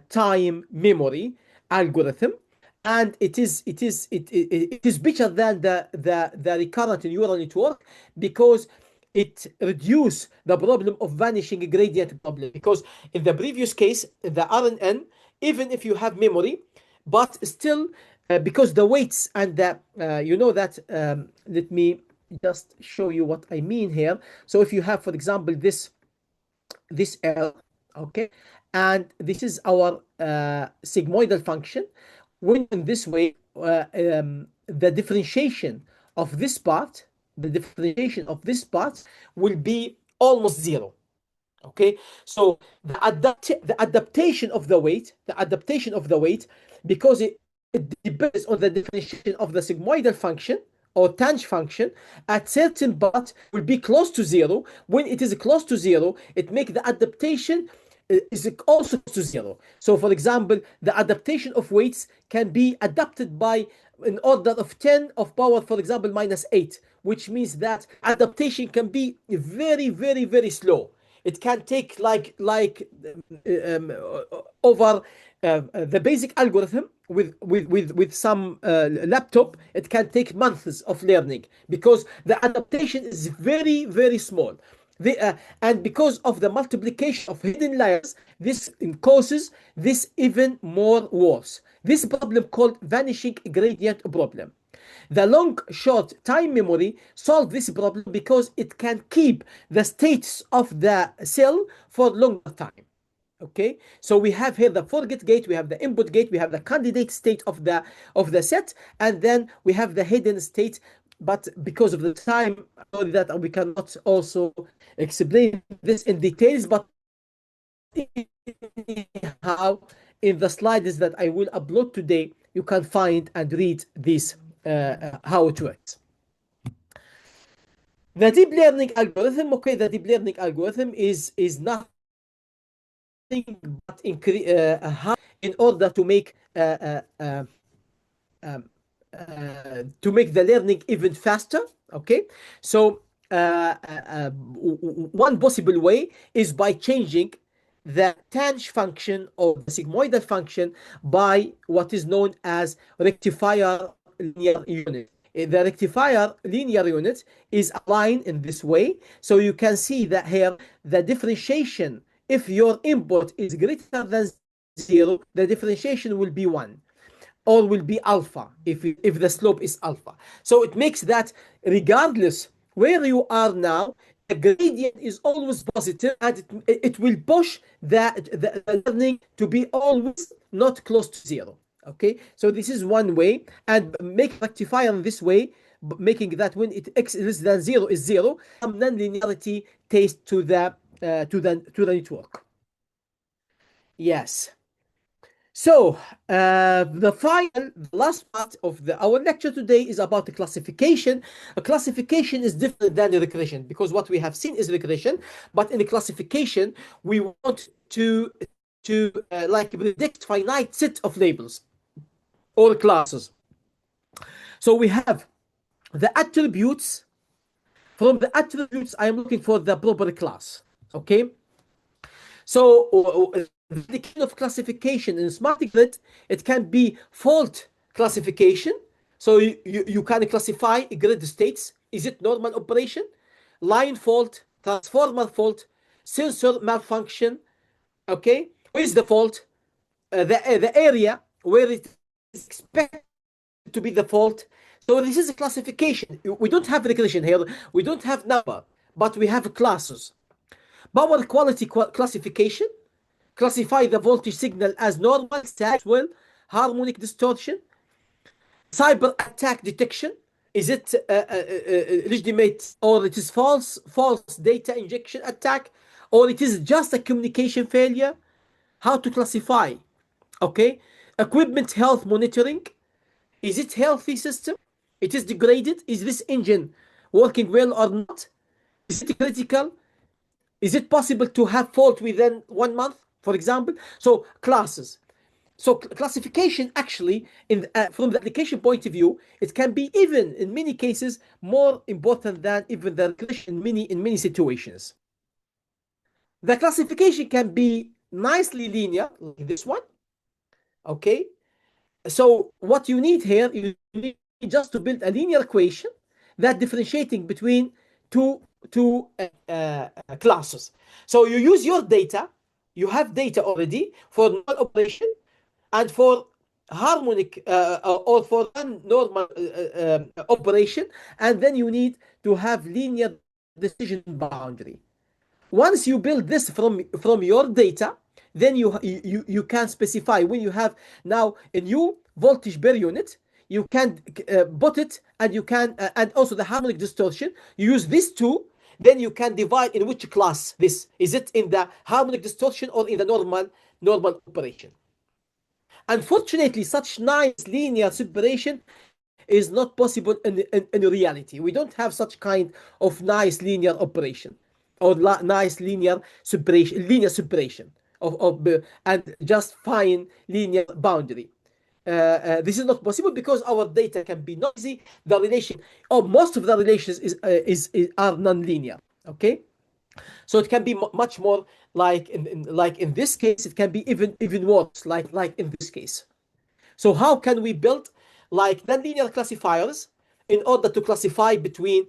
time memory algorithm, and it is better than the recurrent neural network because it reduce the problem of vanishing gradient problem. Because in the previous case, the RNN, even if you have memory, but still, because the weights and the you know that let me just show you what I mean here. So if you have, for example, this L, okay, and this is our sigmoidal function. When in this way, the differentiation of this part, will be almost zero. Okay, so the adaptation of the weight, because it depends on the definition of the sigmoidal function or tanh function, at certain part will be close to zero. When it is close to zero, it makes the adaptation is also to zero. So, for example, the adaptation of weights can be adapted by an order of 10 of power, for example, minus 8, which means that adaptation can be very, very, very slow. It can take um, over the basic algorithm with some laptop. It can take months of learning because the adaptation is very, very small. And because of the multiplication of hidden layers, this causes this even more worse. This problem called vanishing gradient problem. The long short time memory solves this problem because it can keep the states of the cell for longer time. Okay, so we have here the forget gate, we have the input gate, we have the candidate state of the set, and then we have the hidden state. But because of the time, that we cannot also explain this in details, but how in the slides that I will upload today, you can find and read this how it works. The deep learning algorithm, okay, the deep learning algorithm is nothing but in order to make the learning even faster. Okay, so one possible way is by changing the tanh function or the sigmoidal function by what is known as rectifier linear unit. The rectifier linear unit is aligned in this way, so you can see that here the differentiation, if your input is greater than 0, the differentiation will be 1 or will be alpha if the slope is alpha. So it makes that regardless where you are now, the gradient is always positive, and it will push the learning to be always not close to 0. Okay, so this is one way, and make rectifier in this way, making that when x is less than 0 is 0, some non-linearity taste to the network. Yes. So the last part of our lecture today is about the classification. A classification is different than a regression, because what we have seen is regression, but in the classification we want to like predict finite set of labels or classes. So we have the attributes. From the attributes, I am looking for the proper class. Okay. So the kind of classification in smart grid, it can be fault classification. So you can classify grid states. Is it normal operation, line fault, transformer fault, sensor malfunction? Okay, where is the fault? The area where it is expected to be the fault. So this is a classification. We don't have regression here. We don't have number, but we have classes. Power quality classification. Classify the voltage signal as normal, sag, well, harmonic distortion. Cyber attack detection. Is it legitimate, or it is false data injection attack, or it is just a communication failure? How to classify? Okay. Equipment health monitoring. Is it healthy system? It is degraded. Is this engine working well or not? Is it critical? Is it possible to have fault within 1 month, for example? So classes. So classification actually, from the application point of view, it can be even in many cases more important than even the regression in many situations. The classification can be nicely linear, like this one. Okay. So what you need here, you need just to build a linear equation that differentiating between two classes. So you use your data. You have data already for normal operation and for harmonic or for non-normal operation, and then you need to have linear decision boundary. Once you build this from your data, then you can specify when you have now a new voltage per unit, you can put it, and you can and also the harmonic distortion. You use these two, then you can divide in which class this is. It in the harmonic distortion or in the normal operation. Unfortunately, such nice linear separation is not possible in reality. We don't have such kind of nice linear operation or nice linear separation. and just find linear boundary. This is not possible because our data can be noisy. The relation, or most of the relations, are non-linear. Okay, so it can be much more like like in this case. It can be even worse, like in this case. So how can we build like nonlinear classifiers in order to classify between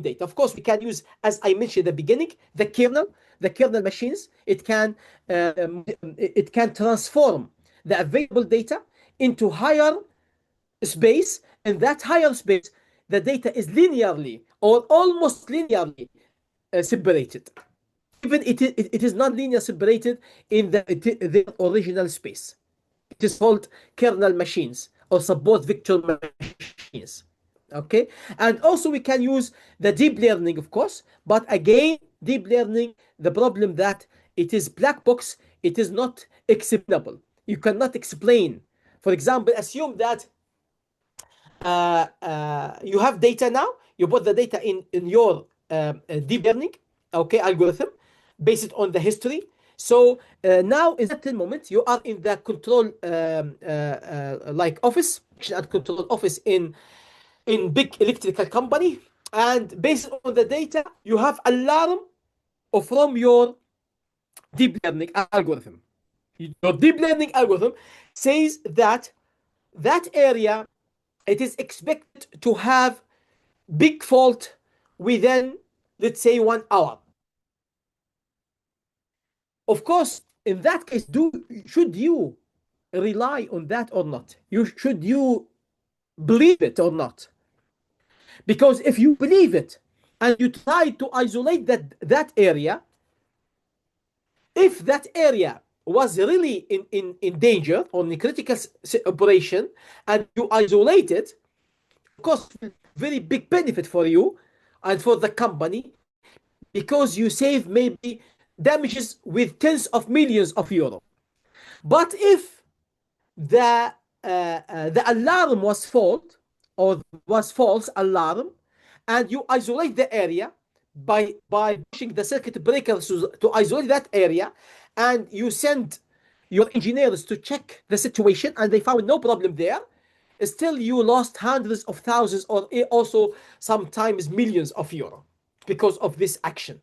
data? Of course, we can use, as I mentioned at the beginning, the kernel machines. It can transform the available data into higher space. In that higher space, the data is linearly or almost linearly separated. Even it is not linear separated in the original space. It is called kernel machines or support vector machines. Okay, and also we can use the deep learning, of course, but again, deep learning, the problem that it is black box. It is not explainable. You cannot explain. For example, assume that you have data now. You put the data in your deep learning, okay, algorithm based on the history. So now in certain moment you are in the control like office, at control office in big electrical company, and based on the data you have alarm from your deep learning algorithm. Your deep learning algorithm says that that area, it is expected to have big fault within, let's say, 1 hour. Of course, in that case, should you rely on that or not? Should you believe it or not? Because if you believe it and you try to isolate that area, if that area was really in danger or in critical operation, and you isolate it, of course, very big benefit for you and for the company, because you save maybe damages with tens of millions of euros. But if the alarm was fault or was false alarm, and you isolate the area by pushing the circuit breakers to isolate that area, and you send your engineers to check the situation and they found no problem there, still you lost hundreds of thousands or also sometimes millions of euros because of this action.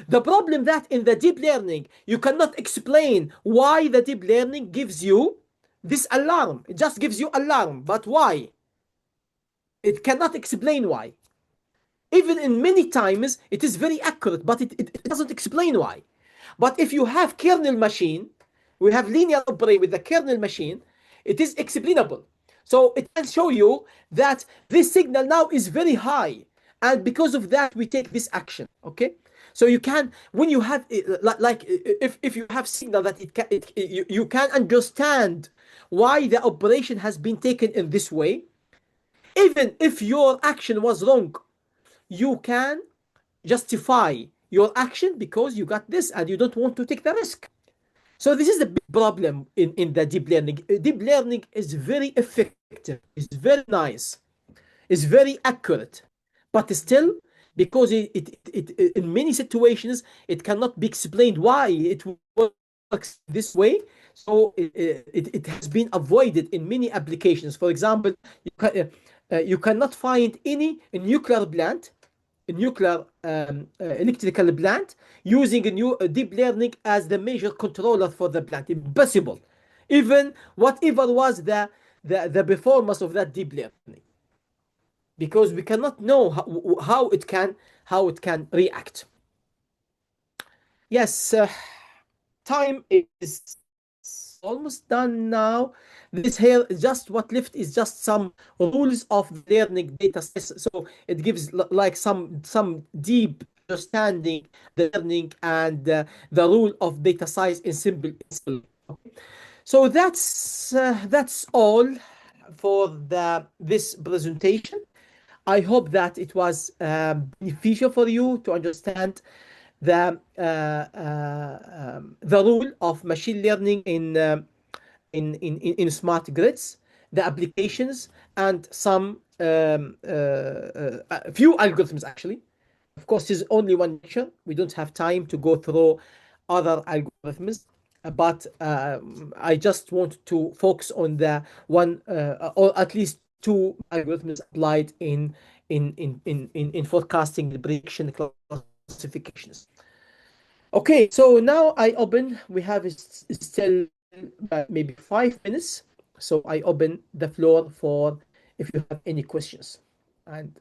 The problem that in the deep learning, you cannot explain why the deep learning gives you this alarm. It just gives you alarm, but why? It cannot explain why. Even in many times, it is very accurate, but it doesn't explain why. But if you have kernel machine, we have linear operate with the kernel machine, it is explainable. So it can show you that this signal now is very high, and because of that, we take this action. Okay. So you can, when you have like if you have signal that you can understand why the operation has been taken in this way, even if your action was wrong, you can justify your action because you got this and you don't want to take the risk. So this is the big problem in the deep learning. Deep learning is very effective, it's very nice, it's very accurate, but still, because in many situations it cannot be explained why it works this way. So it has been avoided in many applications. For example, you cannot find any nuclear plant, a nuclear electrical plant, using a new deep learning as the major controller for the plant. Impossible. Even whatever was the performance of that deep learning, because we cannot know how it can react. Yes, time is almost done now. This here, just what left is just some rules of learning data sets. So it gives like some deep understanding the learning and the rule of data size in simple. Okay. So that's all for this presentation. I hope that it was beneficial for you to understand the rule of machine learning in smart grids, the applications, and some few algorithms actually. Of course, this is only one lecture. We don't have time to go through other algorithms. algorithms, but I just want to focus on the one or at least two algorithms applied in forecasting, the prediction, classifications. Okay, so now I open. We have still maybe 5 minutes, so I open the floor for if you have any questions. And